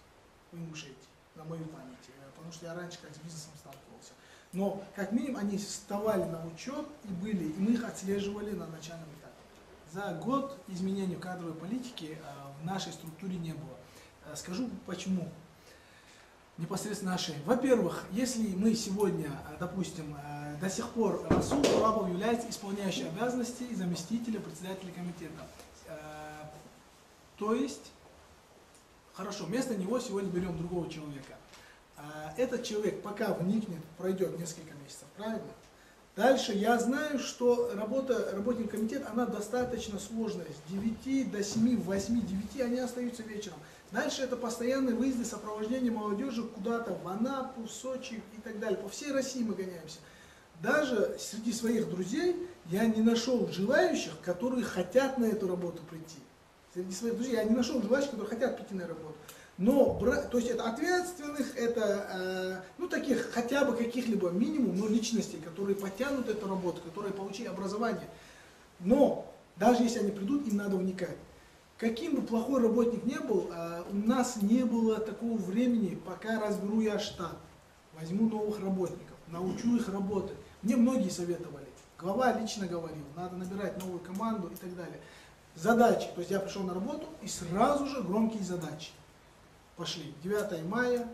в Ингушетии, на мою память, потому что я раньше как с бизнесом сталкивался. Но как минимум они вставали на учет и мы их отслеживали на начальном этапе. За год изменений кадровой политики в нашей структуре не было. Скажу почему. Непосредственно нашей. Во-первых, если мы сегодня, допустим, до сих пор Расул Турабов является исполняющим обязанности заместителя председателя комитета. То есть, хорошо, вместо него сегодня берем другого человека. Этот человек пока вникнет, пройдет несколько месяцев, правильно? Дальше я знаю, что работник комитета, она достаточно сложная. С 9 до 7, 8, 9 они остаются вечером. Дальше это постоянные выезды, сопровождение молодежи куда-то в Анапу, в Сочи и так далее. По всей России мы гоняемся. Даже среди своих друзей я не нашел желающих, которые хотят на эту работу прийти. Среди своих друзей я не нашел желающих, которые хотят прийти на работу. Но, то есть это ответственных, это, таких хотя бы каких-либо минимум, но личностей, которые потянут эту работу, которые получили образование. Но, даже если они придут, им надо вникать. Каким бы плохой работник ни был, у нас не было такого времени, пока разберу я штат, возьму новых работников, научу их работать. Мне многие советовали, глава лично говорил, надо набирать новую команду и так далее. Задачи, то есть я пришел на работу и сразу же громкие задачи. Пошли. 9 мая,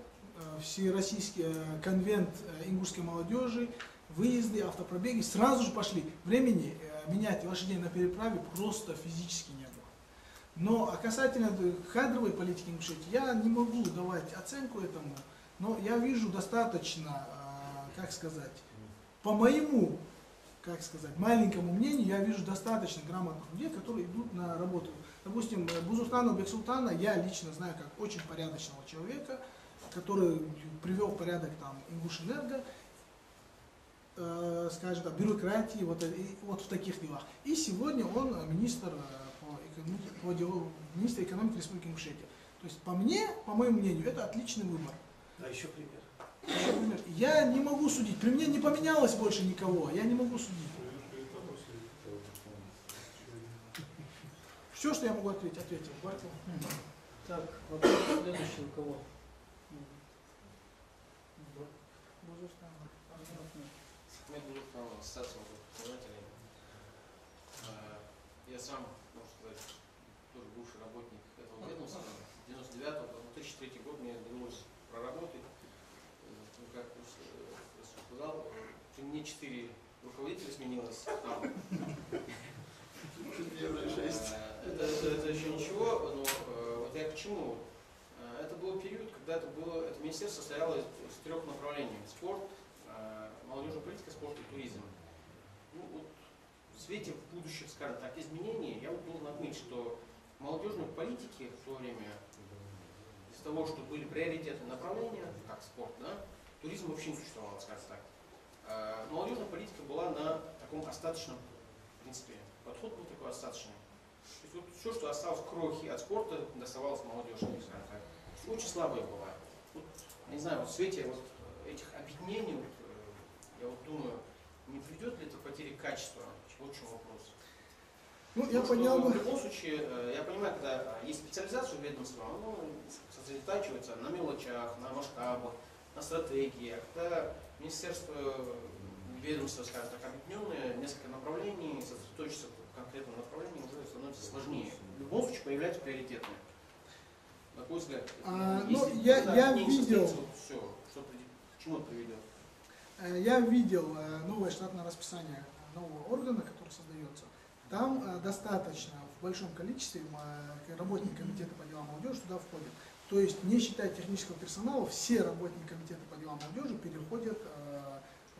всероссийский конвент ингушской молодежи, выезды, автопробеги, сразу же пошли. Времени менять лошадей на переправе просто физически не было. Но касательно кадровой политики Ингушетии, я не могу давать оценку этому, но я вижу достаточно, как сказать, по моему, как сказать, маленькому мнению, я вижу достаточно грамотных людей, которые идут на работу. Допустим, Бузуртана Бексултана я лично знаю как очень порядочного человека, который привел в порядок там Ингушэнерго, скажем так, бюрократии, вот в таких делах. И сегодня он министр министр экономики Республики Ингушетия. То есть по моему мнению, это отличный выбор. Да, еще пример. Я не могу судить. При мне не поменялось больше никого. Я не могу судить. Все, что я могу ответить, ответил. Так, вопрос следующий у кого? Ассоциация предпринимателей. Я сам, можно сказать, тоже бывший работник этого ведомства. 99 по 2003 год мне довелось проработать. Как сказал, при мне 4 руководителя сменилось. Это еще ничего, но вот я к чему? Это был период, когда это министерство состояло из 3 направлений: спорт, молодежная политика, спорт и туризм. Вот в свете будущих, скажем так, изменений, я вот должен отметить, что в молодежной политике в то время, из того, что были приоритетные направления, как спорт, да, туризм вообще не существовал, скажем так. Молодежная политика была на таком остаточном, в принципе, подход был такой остаточный. То есть вот все, что осталось крохи от спорта, доставалось молодежи, скажем так. Очень слабая была. Вот, не знаю, вот в свете вот этих объединений, вот, я вот думаю, не придет ли это к потере качества? Вот в чем вопрос. Ну, я понял. В любом случае, я понимаю, когда есть специализация ведомства, оно сосредотачивается на мелочах, на масштабах, на стратегии. А когда министерство, ведомство, скажем так, объединенное, несколько направлений, сосредоточиться в конкретном направлении уже становится сложнее. В любом случае появляются приоритетные. На твой взгляд, я видел. Все, к чему это приведет? Я видел новое штатное расписание нового органа, который создается. Там достаточно в большом количестве работников комитета по делам молодежи туда входят. То есть, не считая технического персонала, все работники комитета по делам молодежи переходят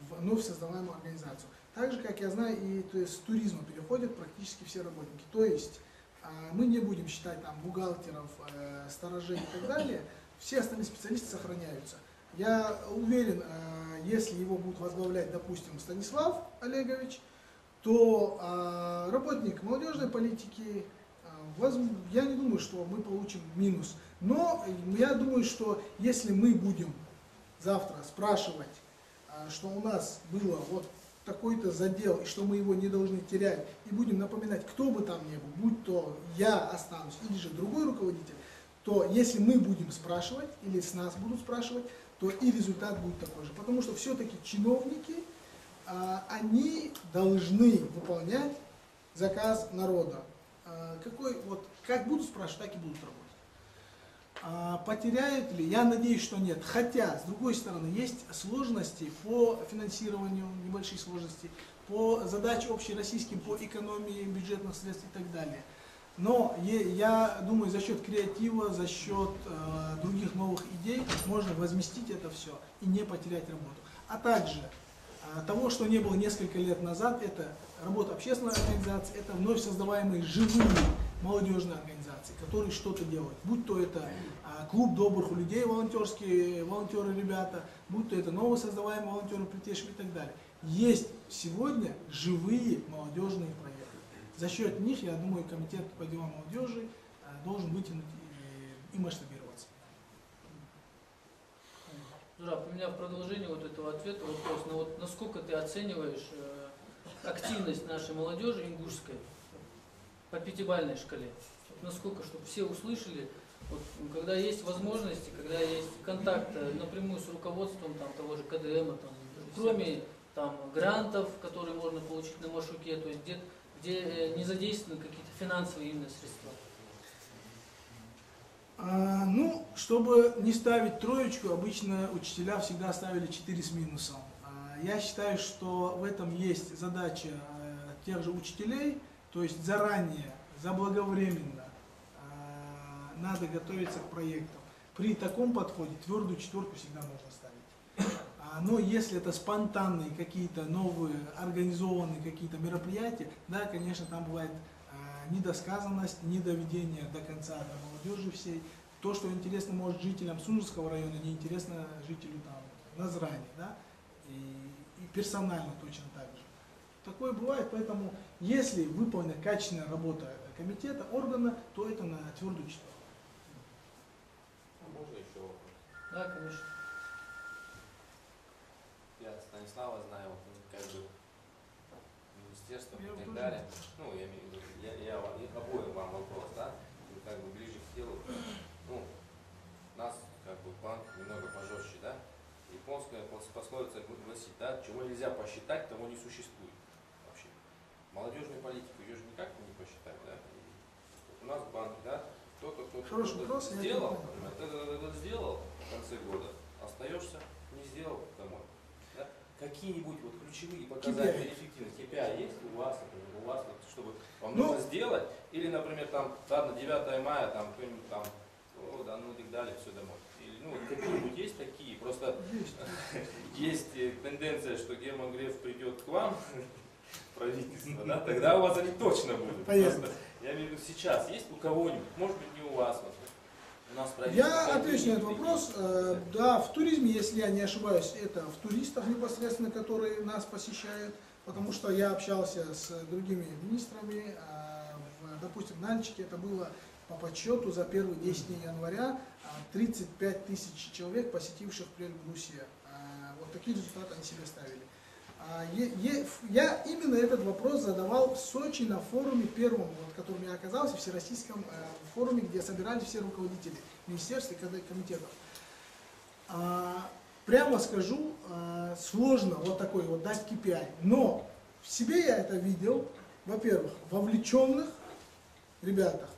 в вновь создаваемую организацию. Так же, как я знаю, и с туризма переходят практически все работники. То есть, мы не будем считать там бухгалтеров, сторожей и так далее, все остальные специалисты сохраняются. Я уверен, если его будут возглавлять, допустим, Станислав Олегович, то работник молодежной политики, я не думаю, что мы получим минус. Но я думаю, что если мы будем завтра спрашивать, что у нас было вот такой-то задел, и что мы его не должны терять, и будем напоминать, кто бы там ни был, будь то я останусь или же другой руководитель, то если мы будем спрашивать, или с нас будут спрашивать, то и результат будет такой же. Потому что все-таки чиновники, они должны выполнять заказ народа. Как будут спрашивать, так и будут работать. Потеряют ли? Я надеюсь, что нет. Хотя, с другой стороны, есть сложности по финансированию, небольшие сложности, по задачам общероссийским, по экономии бюджетных средств и так далее. Но я думаю, за счет креатива, за счет других новых идей можно возместить это все и не потерять работу. А также того, что не было несколько лет назад, это работа общественной организации, это вновь создаваемые живые молодежные организации, которые что-то делают. Будь то это клуб добрых людей, волонтерские волонтеры ребята, будь то это новые создаваемые волонтеры Притешев и так далее. Есть сегодня живые молодежные проекты. За счет них, я думаю, комитет по делам молодежи должен вытянуть и масштабироваться. Зураб, у меня в продолжении вот этого ответа вопрос, ну вот насколько ты оцениваешь активность нашей молодежи ингушской по пятибалльной шкале? Насколько, чтобы все услышали, вот, когда есть возможности, когда есть контакт напрямую с руководством там, того же КДМ, там, кроме там, грантов, которые можно получить на Машуке, то есть где не задействованы какие-то финансовые именно средства? Ну, чтобы не ставить троечку, обычно учителя всегда ставили 4 с минусом. Я считаю, что в этом есть задача тех же учителей, то есть заранее, заблаговременно надо готовиться к проектам. При таком подходе твердую четверку всегда можно ставить. Но если это спонтанные какие-то новые, организованные какие-то мероприятия, да, конечно, там бывает недосказанность, недоведение до конца до молодежи всей. То, что интересно может жителям Сунжского района, не интересно жителю там Назрани, да, и персонально точно так же. Такое бывает, поэтому если выполнена качественная работа комитета, органа, то это на твердую четверку. Можно еще вопрос? Да, конечно. Я Станислава знаю, вот, как бы министерство Я и так тоже. далее. Ну, я имею в виду, я обоим вам вопрос, да? Вы как бы ближе к делу. Ну, нас, как бы, банк немного пожестче, да? Японская пословица гласит, да, чего нельзя посчитать, того не существует вообще. Молодежную политику ее же никак не посчитать, да? У нас в банке, да, кто-то сделал, это сделал в конце года, остаешься, не сделал, домой. Да? Какие-нибудь вот ключевые показатели эффективности KPI есть у вас, например, вот, чтобы вам нужно сделать, или, например, там, ладно, 9 мая, там, кто-нибудь там, да, ну и так далее, все домой. Или, ну, какие-нибудь есть такие, просто есть тенденция, что Герман Греф придет к вам, правительство, да, тогда у вас они точно будут. Просто, я имею в виду, сейчас есть у кого-нибудь, может быть, не у вас, вот, у нас правительство. Я отвечу на этот вопрос. Да, в туризме, если я не ошибаюсь, это в туристах непосредственно, которые нас посещают, потому что я общался с другими министрами, допустим, в Нальчике это было по подсчету за первые 10 дней января 35 тысяч человек, посетивших Прельгрусия. Вот такие результаты они себе ставили. Я именно этот вопрос задавал в Сочи на форуме первом, вот, в котором я оказался, всероссийском форуме, где собирались все руководители министерств и комитетов. Прямо скажу, сложно вот такой вот дать KPI, но в себе я это видел, во-первых, вовлеченных ребятах.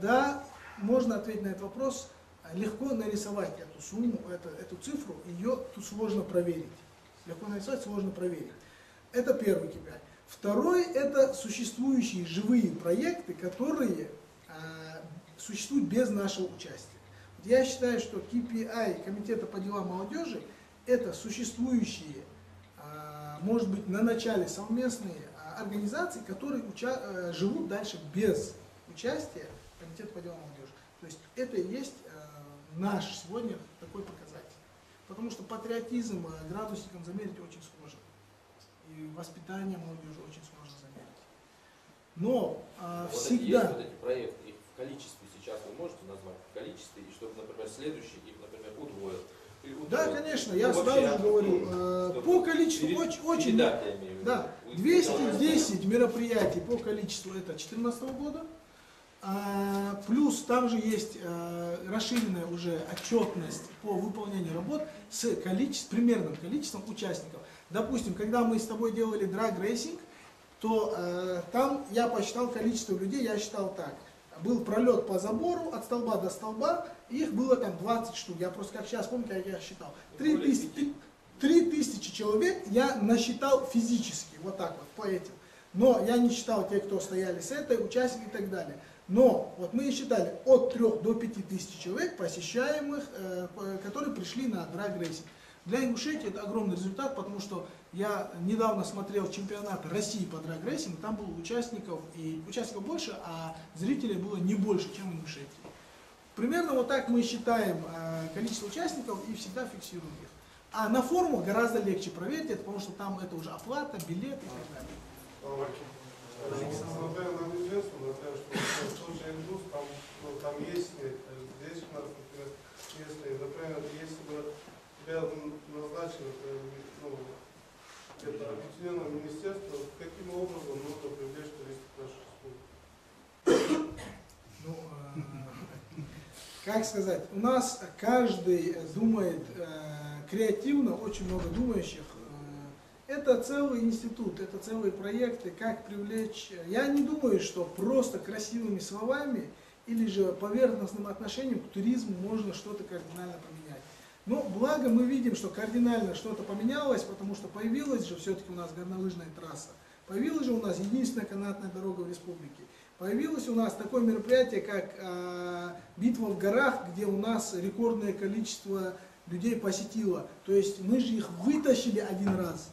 Да, можно ответить на этот вопрос, легко нарисовать эту сумму, эту цифру, ее тут сложно проверить. Легко нарисовать, сложно проверить. Это первый KPI. Второй – это существующие живые проекты, которые существуют без нашего участия. Я считаю, что KPI Комитета по делам молодежи – это существующие, может быть, на начале совместные организаций, которые живут дальше без участия Комитета по делам молодежи. То есть это и есть наш сегодня такой показатель. Потому что патриотизм градусником замерить очень сложно. И воспитание молодежи очень сложно замерить. Но Вот всегда... есть вот эти проекты, их в количестве сейчас вы можете назвать, в количестве, и чтобы, например, следующий их, например, удвоил. Да, конечно, я сразу же говорю, по количеству очень... Да, 210 мероприятий по количеству это 2014 года. Плюс там же есть расширенная уже отчетность по выполнению работ с примерным количеством участников. Допустим, когда мы с тобой делали драг-рейсинг, то там я посчитал количество людей, я считал так. Был пролет по забору от столба до столба, их было там 20 штук. Я просто как сейчас помню, как я считал. 3000 человек я насчитал физически, вот так вот, по этим. Но я не считал тех, кто стояли с этой, участники и так далее. Но вот мы считали от 3 до 5 тысяч человек, посещаемых, которые пришли на драг-рейсинг. Для Ингушетии это огромный результат, потому что я недавно смотрел чемпионат России по драг-рейсингу, там было участников больше, а зрителей было не больше, чем в Ингушетии. Примерно вот так мы считаем количество участников и всегда фиксируем их. А на форумах гораздо легче проверить это, потому что там это уже оплата, билет и так далее. Несмотря на известно, что тот же индус, там есть, здесь у нас, например, если бы тебя назначили, это объединенное министерство, каким образом нужно привлечь туристов в нашу республику? Как сказать, у нас каждый думает креативно, очень много думающих. Это целый институт, это целые проекты, как привлечь. Я не думаю, что просто красивыми словами или же поверхностным отношением к туризму можно что-то кардинально поменять. Но благо мы видим, что кардинально что-то поменялось, потому что появилась же все-таки у нас горнолыжная трасса, появилась же у нас единственная канатная дорога в республике, появилось у нас такое мероприятие, как битва в горах, где у нас рекордное количество людей посетило. То есть мы же их вытащили один раз.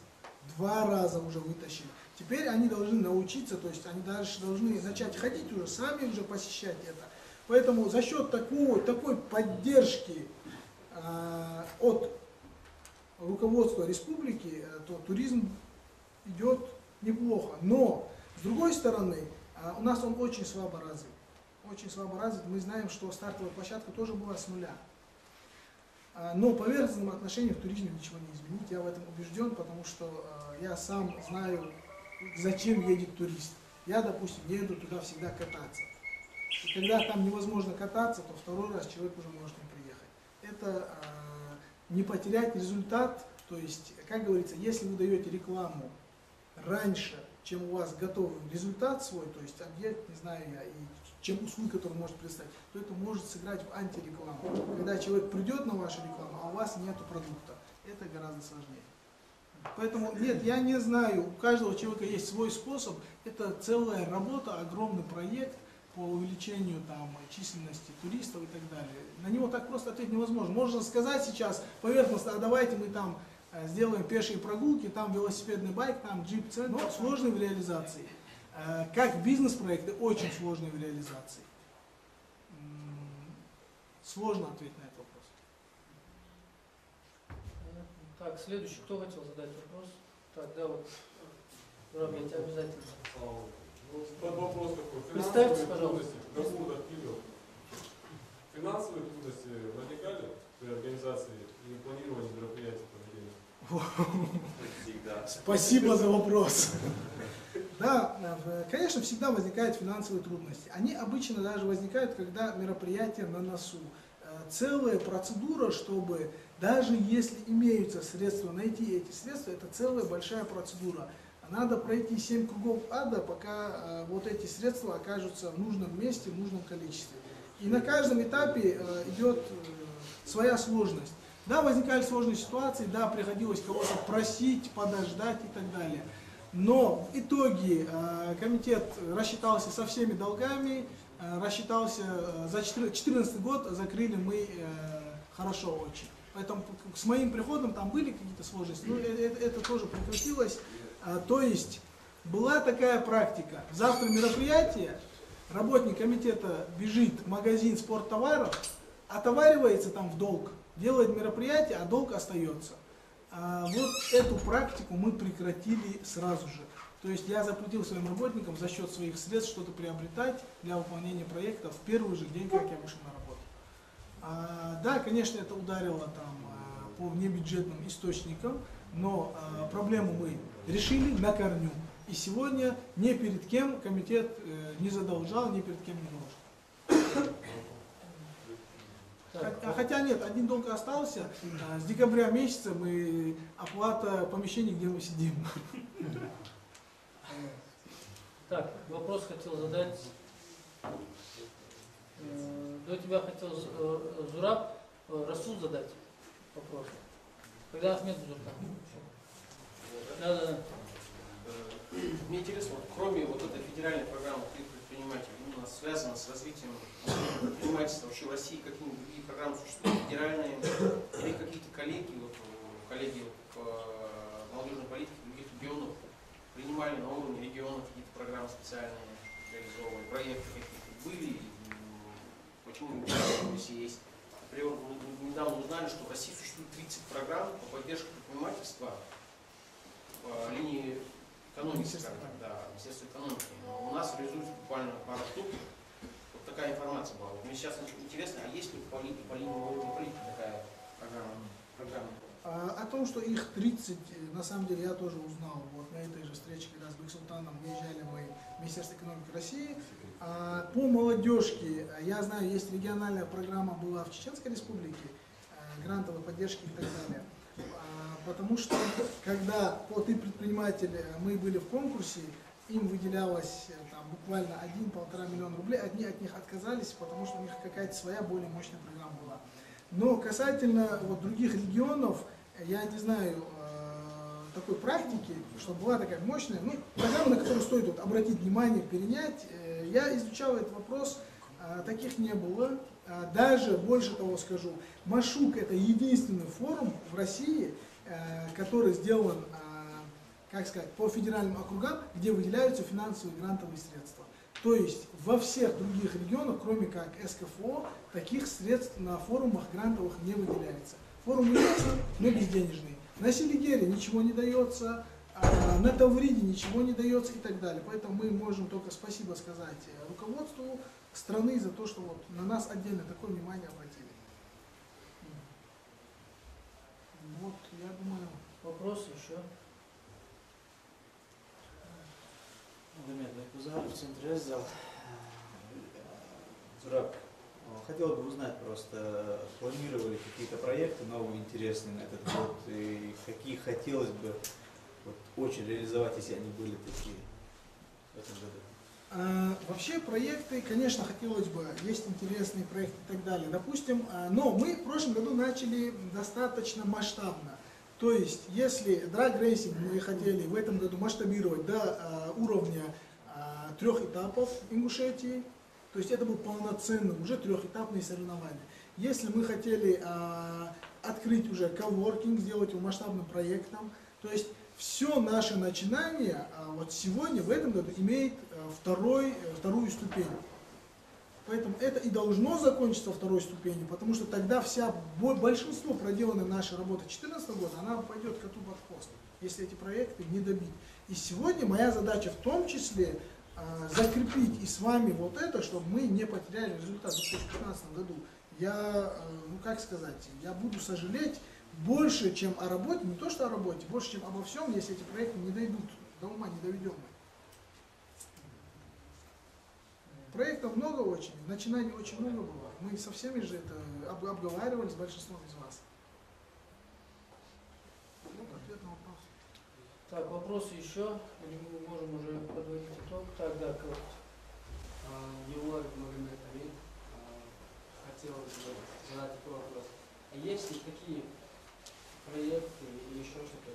2 раза уже вытащили. Теперь они должны научиться, то есть они даже должны начать ходить уже, сами уже посещать это. Поэтому за счет такой поддержки от руководства республики, то туризм идет неплохо. Но, с другой стороны, у нас он очень слабо развит. Очень слабо развит. Мы знаем, что стартовая площадка тоже была с нуля. Но по поверхностным отношениям в туризме ничего не изменить, я в этом убежден, потому что я сам знаю, зачем едет турист. Я, допустим, еду туда всегда кататься. И когда там невозможно кататься, то второй раз человек уже может не приехать. Это не потерять результат, то есть, как говорится, если вы даете рекламу раньше, чем у вас готовый результат свой, то есть объект, не знаю я, и чем услуги, которые может представить, то это может сыграть в антирекламу. Когда человек придет на вашу рекламу, а у вас нет продукта, это гораздо сложнее. Поэтому, нет, я не знаю, у каждого человека есть свой способ, это целая работа, огромный проект по увеличению там, численности туристов и так далее. На него так просто ответить невозможно. Можно сказать сейчас поверхностно, а давайте мы там сделаем пешие прогулки, там велосипедный байк, там джип-центр, но сложный в реализации. Как бизнес-проекты, очень сложные в реализации. Сложно ответить на этот вопрос. Так, следующий, кто хотел задать вопрос? Так, да, вот, Роберт, обязательно. Вопрос такой. Представьтесь, пожалуйста. Финансовые трудности возникали при организации и планировании мероприятий проведения? Спасибо за вопрос. Да, конечно, всегда возникают финансовые трудности. Они обычно даже возникают, когда мероприятие на носу. Целая процедура, чтобы даже если имеются средства, найти эти средства, это целая большая процедура. Надо пройти 7 кругов ада, пока вот эти средства окажутся в нужном месте, в нужном количестве. И на каждом этапе идет своя сложность. Да, возникали сложные ситуации, да, приходилось кого-то просить, подождать и так далее. Но в итоге комитет рассчитался со всеми долгами, рассчитался за 2014 год, закрыли мы хорошо очень. Поэтому с моим приходом там были какие-то сложности, но это тоже прекратилось. То есть была такая практика. Завтра мероприятие, работник комитета бежит в магазин спорттоваров, отоваривается там в долг, делает мероприятие, а долг остается. Вот эту практику мы прекратили сразу же. То есть я запретил своим работникам за счет своих средств что-то приобретать для выполнения проекта в первый же день, как я вышел на работу. Да, конечно, это ударило там по внебюджетным источникам, но проблему мы решили на корню. И сегодня ни перед кем комитет не задолжал, ни перед кем не должен. Хотя нет, один долг остался. С декабря месяца мы оплата помещений, где мы сидим. Так, вопрос хотел задать. До тебя хотел Зураб, Расул задать вопрос. Когда Ахмед Зураб. Да. Мне интересно, вот, кроме вот этой федеральной программы предпринимателей, у нас связано с развитием предпринимательства вообще в России, какие-нибудь другие программы существуют, федеральные, или какие-то коллеги, коллеги по молодежной политике других регионов принимали на уровне регионов какие-то программы специальные, реализовывали, проекты какие-то были, почему в России есть. Например, мы недавно узнали, что в России существует 30 программ по поддержке предпринимательства по линии экономики, да, Министерства экономики. Но у нас реализуется буквально пару штук. Вот такая информация была. Вот мне сейчас интересно, а есть ли по линии политики такая программа? О том, что их 30, на самом деле я тоже узнал. Вот на этой же встрече, когда с Бексултаном выезжали мы в Министерство экономики России. По молодежке, я знаю, есть региональная программа была в Чеченской Республике, грантовой поддержки и так далее. Потому что, когда «Ты предприниматель», мы были в конкурсе, им выделялось там, буквально 1–1,5 миллиона рублей, одни от них отказались, потому что у них какая-то своя более мощная программа была. Но касательно вот, других регионов, я не знаю такой практики, чтобы была такая мощная, программа, на которую стоит вот, обратить внимание, перенять. Я изучал этот вопрос, таких не было. Даже больше того скажу, Машук — это единственный форум в России, который сделан, как сказать, по федеральным округам, где выделяются финансовые грантовые средства. То есть во всех других регионах, кроме как СКФО, таких средств на форумах грантовых не выделяется. Форумы есть, но безденежные. На Селигере ничего не дается, на Тавриде ничего не дается и так далее. Поэтому мы можем только спасибо сказать руководству страны за то, что вот на нас отдельно такое внимание обратили. Вот, я думаю... Вопросы еще? В центре раздел. Зураб, хотел бы узнать просто, планировали какие-то проекты новые, интересные на этот год, и какие хотелось бы вот, очень реализовать, если они были такие в этом году? Вообще проекты, конечно, хотелось бы, есть интересные проекты и так далее, допустим, но мы в прошлом году начали достаточно масштабно. То есть, если драг-рейсинг мы хотели в этом году масштабировать до уровня 3 этапов Ингушетии, то есть это был полноценный, уже 3-этапные соревнования. Если мы хотели открыть уже коворкинг, сделать его масштабным проектом, то есть все наше начинание вот сегодня, в этом году, имеет вторую ступень. Поэтому это и должно закончиться второй ступенью, потому что тогда большинство проделанной нашей работы 2014 года, она пойдет коту под хвост, если эти проекты не добить. И сегодня моя задача в том числе закрепить и с вами вот это, чтобы мы не потеряли результат в 2015 году. Я, как сказать, я буду сожалеть больше, чем о работе, не то что о работе, больше, чем обо всем, если эти проекты не дойдут до ума, не доведем. Проектов много очень, начинаний очень много было. Мы со всеми же это обговаривали, с большинством из вас. Вот ответ на вопрос. Так, вопросы еще? Или мы можем уже подводить итог? Так, да, коротко. Егор Магомед Амин. Хотел бы задать такой вопрос. А есть ли такие проекты или еще что-то,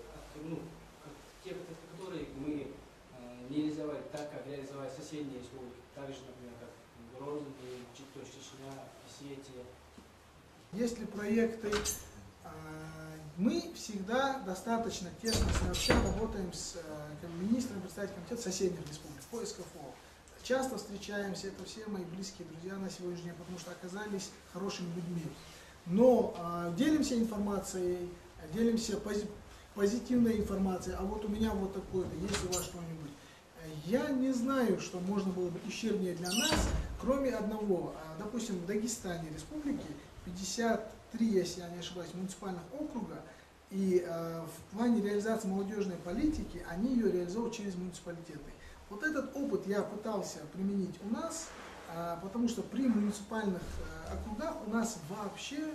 те, которые мы не реализовали так, как реализовали соседние республики, так же, например, как Грозный, Чечня, Осетия? Есть ли проекты, Мы всегда достаточно тесно сообща работаем с министром, представителем комитета соседних республик по СКФО. Часто встречаемся, это все мои близкие друзья на сегодняшний день, потому что оказались хорошими людьми. Но делимся информацией, делимся позитивной информацией, а вот у меня вот такое-то, есть у вас что-нибудь. Я не знаю, что можно было бы ущербнее для нас, кроме одного. Допустим, в Дагестане республики 53, если я не ошибаюсь, муниципальных округа, и в плане реализации молодежной политики они ее реализуют через муниципалитеты. Вот этот опыт я пытался применить у нас, потому что при муниципальных округах у нас вообще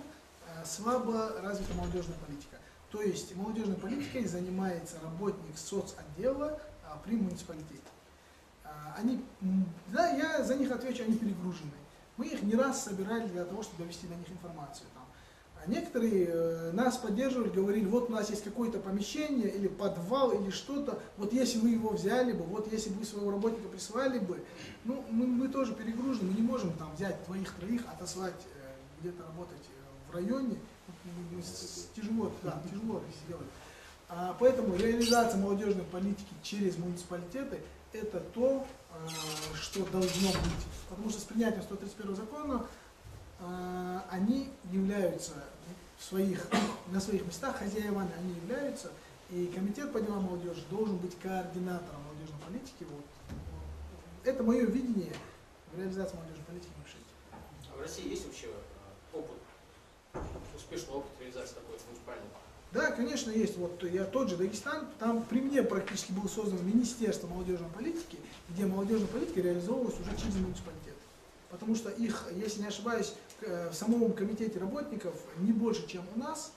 слабо развита молодежная политика. То есть молодежной политикой занимается работник соцотдела при муниципалитете. Они, да, я за них отвечу, они перегружены. Мы их не раз собирали для того, чтобы довести до них информацию. Некоторые нас поддерживали, говорили, вот у нас есть какое-то помещение или подвал или что-то, вот если вы его взяли бы, вот если бы вы своего работника прислали бы, ну мы тоже перегружены, мы не можем там взять двоих-троих, отослать где-то работать в районе, тяжело это сделать. Поэтому реализация молодежной политики через муниципалитеты – это то, что должно быть. Потому что с принятием 131 закона они являются на своих местах хозяевами, они являются, и комитет по делам молодежи должен быть координатором молодежной политики. Вот. Это мое видение в реализации молодежной политики в Ингушетии. А в России есть вообще успешный опыт реализации такой муниципальной? Да, конечно, есть. Вот я тот же Дагестан, там при мне практически было создано Министерство молодежной политики, где молодежная политика реализовывалась уже через муниципалитет. Потому что их, если не ошибаюсь, в самом комитете работников не больше, чем у нас,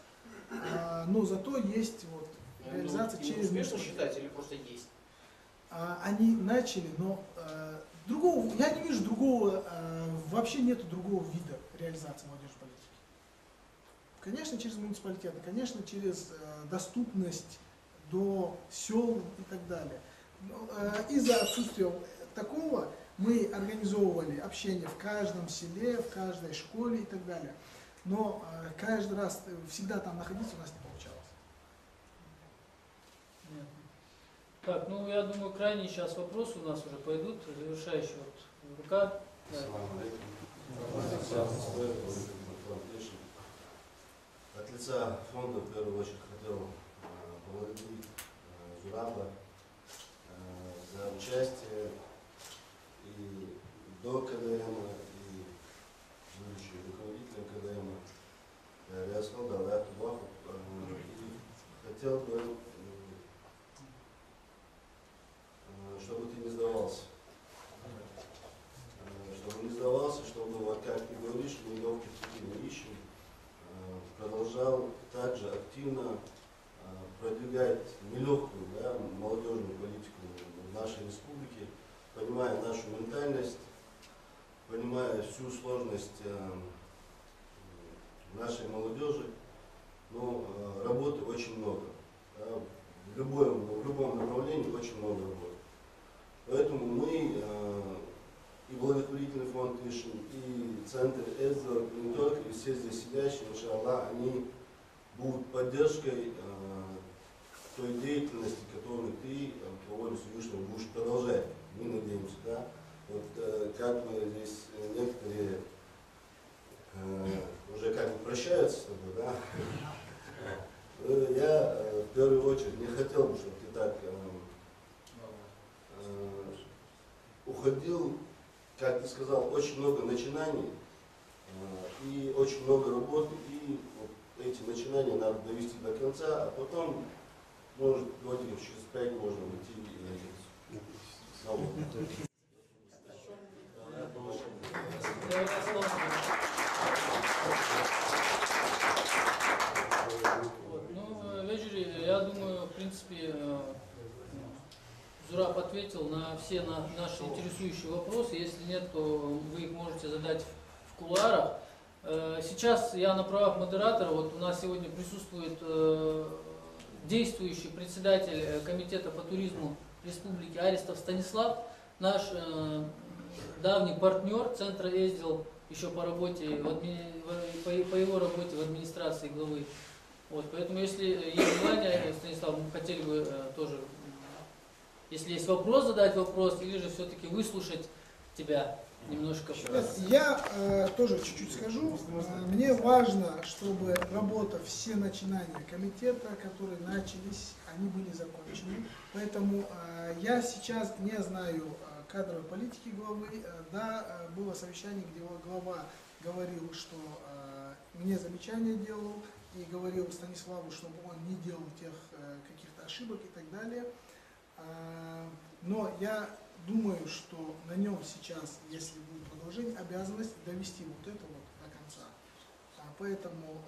но зато есть вот реализация через успешно считать или просто есть? Они начали, но другого, я не вижу другого, вообще нет другого вида реализации молодежной политики. Конечно, через муниципалитеты, конечно, через доступность до сел и так далее. Из-за отсутствия такого мы организовывали общение в каждом селе, в каждой школе и так далее. Но каждый раз всегда там находиться у нас не получалось. Так, ну я думаю, крайние сейчас вопросы у нас уже пойдут, завершающие вот рука. Да. От лица фонда в первую очередь хотел поблагодарить Зураба за участие и до КДМ, и будучи руководителем КДМ. Я сказал, да, и хотел бы, чтобы ты не сдавался. Чтобы не сдавался, чтобы, вот как ты говоришь, мы легких путей не ищем. Продолжал также активно продвигать нелегкую, да, молодежную политику в нашей республике, понимая нашу ментальность, понимая всю сложность нашей молодежи. Но работы очень много. Да, в любом направлении очень много работы. Поэтому мы и благотворительный фонд Ишин, и центр ЭЗО, не только, и все здесь сидящие, иншаллах, они будут поддержкой той деятельности, которую ты по воле Всевышнего будешь продолжать. Мы надеемся, да? Вот как мы здесь некоторые уже как бы прощаются с тобой, да? Я в первую очередь не хотел бы, чтобы ты так уходил. Как ты сказал, очень много начинаний и очень много работы, и вот эти начинания надо довести до конца, а потом, может, годиков через 5 можно уйти и свободно. Ну, Вежери, я думаю, в принципе, Зураб ответил на все наши интересующие вопросы. Если нет, то вы их можете задать в кулуарах. Сейчас я на правах модератора, вот у нас сегодня присутствует действующий председатель комитета по туризму Республики Аристов Станислав, наш давний партнер центра «Эздел», еще по работе, по его работе в администрации главы Вот, поэтому, если есть желание, Станислав, мы хотели бы тоже, если есть вопрос, задать вопрос, или же все-таки выслушать тебя немножко. Я тоже чуть-чуть скажу. Мне важно, чтобы работа, все начинания комитета, которые начались, они были закончены. Поэтому я сейчас не знаю кадровой политики главы. Да, было совещание, где глава говорил, что мне замечания делал, и говорил Станиславу, чтобы он не делал тех каких-то ошибок и так далее. Но я думаю, что на нем сейчас, если будет продолжение, обязанность довести вот это вот до конца. Поэтому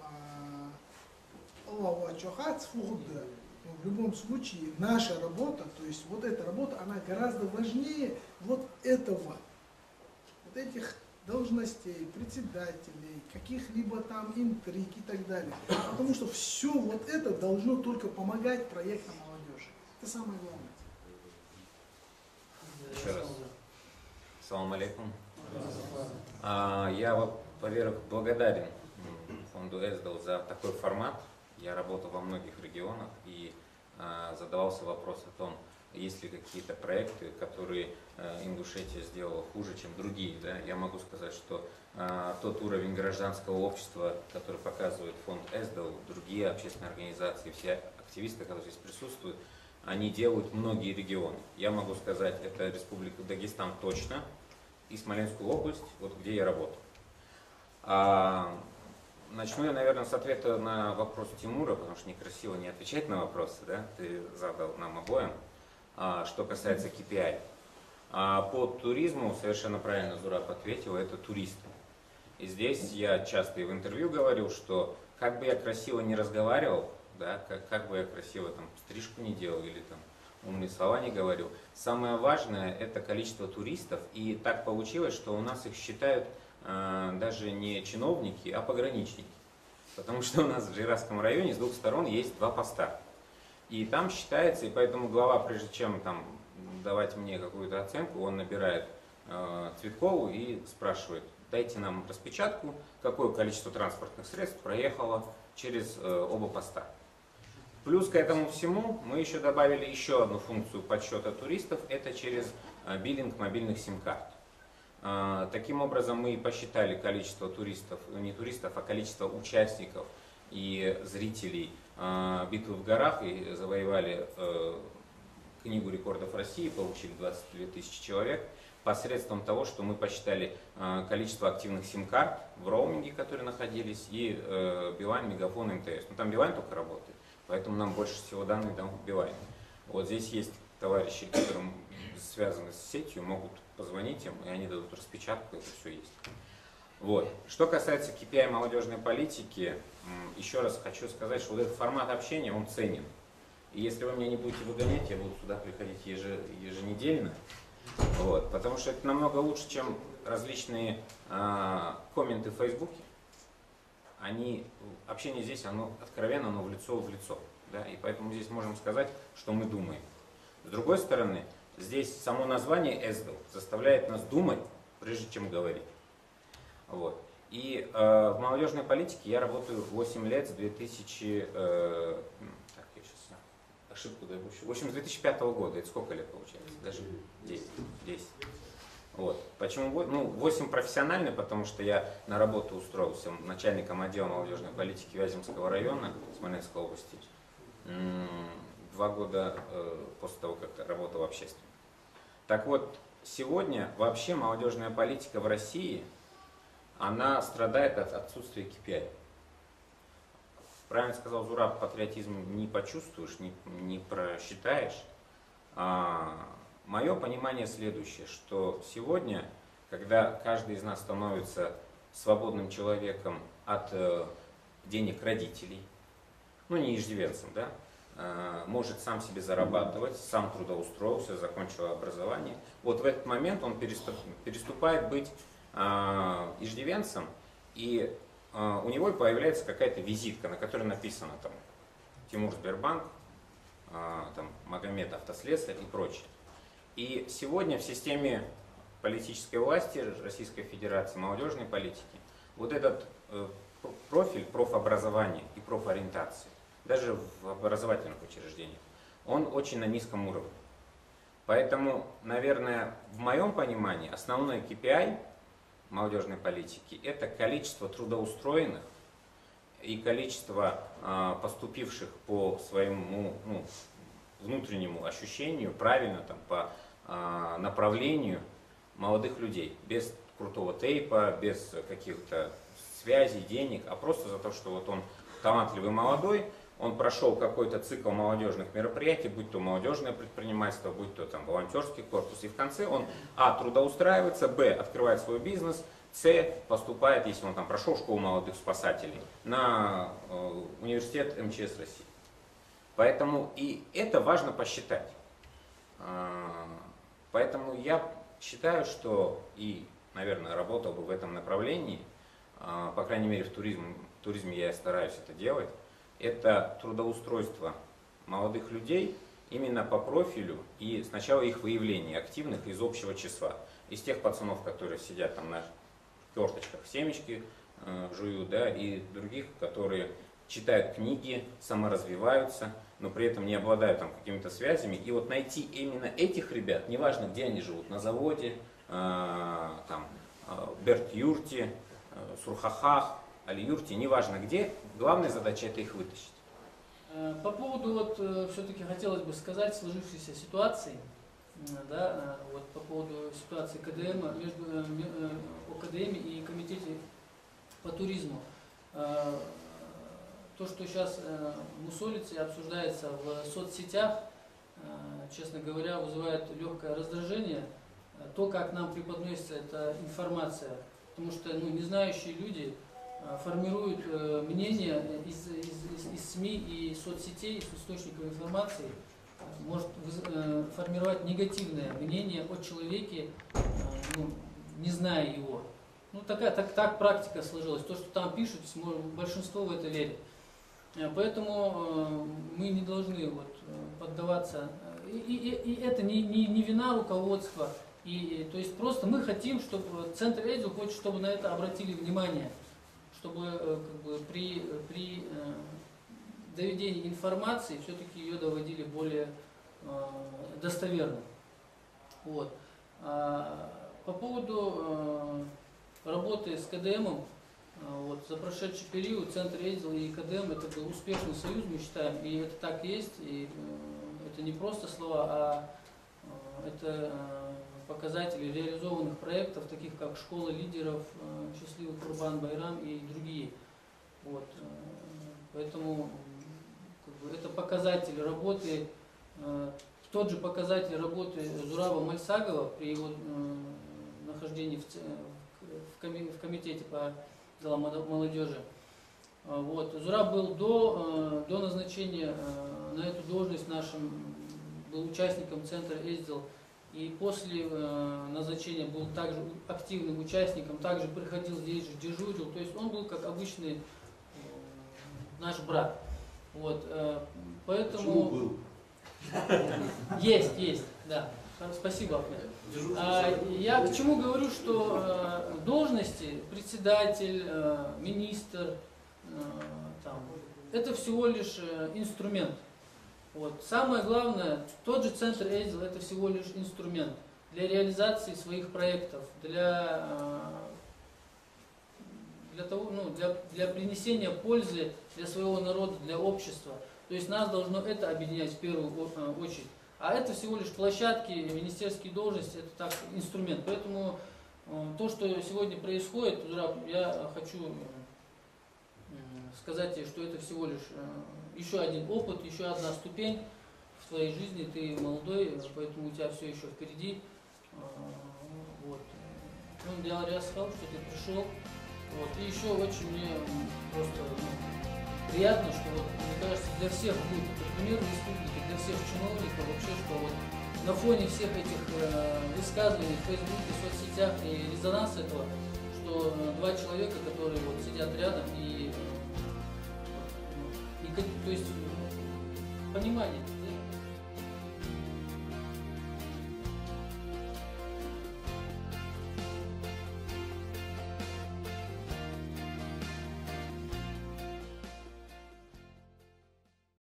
в любом случае наша работа, то есть вот эта работа, она гораздо важнее вот этого, вот этих должностей, председателей, каких-либо там интриг и так далее. Потому что все вот это должно только помогать проектам молодежи. Это самое главное. Еще раз. Салам алейкум. Я, во-первых, благодарен фонду ЭСДЛ за такой формат. Я работал во многих регионах и задавался вопрос о том, есть ли какие-то проекты, которые Ингушетия сделала хуже, чем другие. Да? Я могу сказать, что тот уровень гражданского общества, который показывает фонд ЭСДЛ, другие общественные организации, все активисты, которые здесь присутствуют, они делают многие регионы. Я могу сказать, это Республика Дагестан точно и Смоленскую область, вот где я работал. Начну я, наверное, с ответа на вопрос Тимура, потому что некрасиво не отвечать на вопросы, да? Ты задал нам обоим. Что касается KPI. По туризму, совершенно правильно Зураб ответил, это туристы. И здесь я часто и в интервью говорю, что как бы я красиво не разговаривал, да, как бы я красиво там стрижку не делал или там умные слова не говорил, самое важное это количество туристов. И так получилось, что у нас их считают даже не чиновники, а пограничники. Потому что у нас в Жиравском районе с двух сторон есть 2 поста. И там считается, и поэтому глава, прежде чем там давать мне какую-то оценку, он набирает Цветкову и спрашивает, дайте нам распечатку, какое количество транспортных средств проехало через оба поста. Плюс к этому всему мы еще добавили еще одну функцию подсчета туристов, это через биллинг мобильных сим-карт. Таким образом мы посчитали количество туристов, не туристов, а количество участников и зрителей битвы в горах и завоевали книгу рекордов России, получили 22 тысячи человек посредством того, что мы посчитали количество активных сим-карт в роуминге, которые находились, и Билайн, Мегафон, МТС. Но там Билайн только работает, поэтому нам больше всего данных дам в Билайн. Вот здесь есть товарищи, которые связаны с сетью, могут позвонить им, и они дадут распечатку, это все есть. Вот. Что касается KPI молодежной политики, еще раз хочу сказать, что вот этот формат общения, он ценен. И если вы меня не будете выгонять, я буду сюда приходить еженедельно. Вот. Потому что это намного лучше, чем различные комменты в Фейсбуке. Общение здесь, оно откровенно, оно в лицо. Да? И поэтому здесь можем сказать, что мы думаем. С другой стороны, здесь само название ЭСДЛ заставляет нас думать, прежде чем говорить. Вот. И в молодежной политике я работаю 8 лет с 2000, так, я сейчас ошибку допущу, в общем, с 2005 года, это сколько лет получается? Даже 10. Вот. Почему? Ну, 8 профессионально, потому что я на работу устроился начальником отдела молодежной политики Вяземского района Смоленской области. 2 года после того, как работал общественно. Так вот, сегодня вообще молодежная политика в России, она страдает от отсутствия KPI. Правильно сказал Зураб, патриотизм не почувствуешь, не просчитаешь. Мое понимание следующее, что сегодня, когда каждый из нас становится свободным человеком от денег родителей, ну не иждивенцем, да, может сам себе зарабатывать, сам трудоустроился, закончил образование, вот в этот момент он переступает быть иждивенцем, и у него появляется какая-то визитка, на которой написано там Тимур Сбербанк, там, Магомед Автослесарь и прочее. И сегодня в системе политической власти Российской Федерации, молодежной политики, вот этот профиль профобразования и профориентации, даже в образовательных учреждениях, он очень на низком уровне. Поэтому, наверное, в моем понимании, основной KPI молодежной политики – это количество трудоустроенных и количество поступивших по своему внутреннему ощущению, правильно там, по направлению молодых людей, без крутого тейпа, без каких-то связей, денег, а просто за то, что вот он талантливый молодой, он прошел какой-то цикл молодежных мероприятий, будь то молодежное предпринимательство, будь то там волонтерский корпус, и в конце он трудоустраивается, открывает свой бизнес, поступает, если он там прошел школу молодых спасателей, на университет МЧС России. Поэтому и это важно посчитать. Поэтому я считаю, что и, наверное, работал бы в этом направлении, по крайней мере в туризме я стараюсь это делать, это трудоустройство молодых людей именно по профилю и сначала их выявление активных из общего числа. Из тех пацанов, которые сидят там на керточках, семечки жуют, да, и других, которые читают книги, саморазвиваются, но при этом не обладают там какими-то связями. И вот найти именно этих ребят, неважно где они живут, на заводе, там, Берт-Юрте, Сурхахах, Али-Юрте, неважно где, главная задача это их вытащить. По поводу, вот, все-таки хотелось бы сказать, сложившейся ситуации, да, вот по поводу ситуации КДМ, между ОКДМ и Комитете по туризму. То, что сейчас мусолится и обсуждается в соцсетях, честно говоря, вызывает легкое раздражение. То, как нам преподносится эта информация, потому что незнающие люди формируют мнение из СМИ и соцсетей, из источников информации, может формировать негативное мнение о человеке, не зная его. Так практика сложилась. То, что там пишут, большинство в это верит. Поэтому мы не должны поддаваться. И это не вина руководства. То есть просто мы хотим, чтобы Центр Эйдзел хочет, чтобы на это обратили внимание, чтобы при доведении информации все-таки ее доводили более достоверно. Вот. По поводу работы с КДМом, за прошедший период Центр Эйдзел и КДМ это был успешный союз, мы считаем, и это так и есть, и это не просто слова, а это показатели реализованных проектов, таких как Школа лидеров, Счастливый Курбан-Байрам и другие. Вот. Поэтому это показатель работы, тот же показатель работы Зураба Мальсагова при его нахождении в комитете по делам молодежи. Вот. Зураб был до назначения на эту должность был участником Центра Эйдзел. И после назначения был также активным участником, также приходил здесь же, дежурил. То есть он был как обычный наш брат. Вот, поэтому... Был? Есть, да. Спасибо, Ахмед. Я к чему говорю, что должности, председатель, министр, это всего лишь инструмент. Вот. Самое главное, тот же Центр Эйдзел это всего лишь инструмент для реализации своих проектов, для принесения пользы для своего народа, для общества. То есть нас должно это объединять в первую очередь. А это всего лишь площадки, министерские должности, это так инструмент. Поэтому то, что сегодня происходит, я хочу сказать тебе, что это всего лишь еще один опыт, еще одна ступень в твоей жизни. Ты молодой, поэтому у тебя все еще впереди. Вот. Я сказал, что ты пришел. Вот. И еще очень мне просто приятно, что мне кажется, для всех будет пример в республике, для всех чиновников вообще, что на фоне всех этих высказываний в Фейсбуке, в соцсетях и резонанс этого, что два человека, которые сидят рядом и то есть понимание.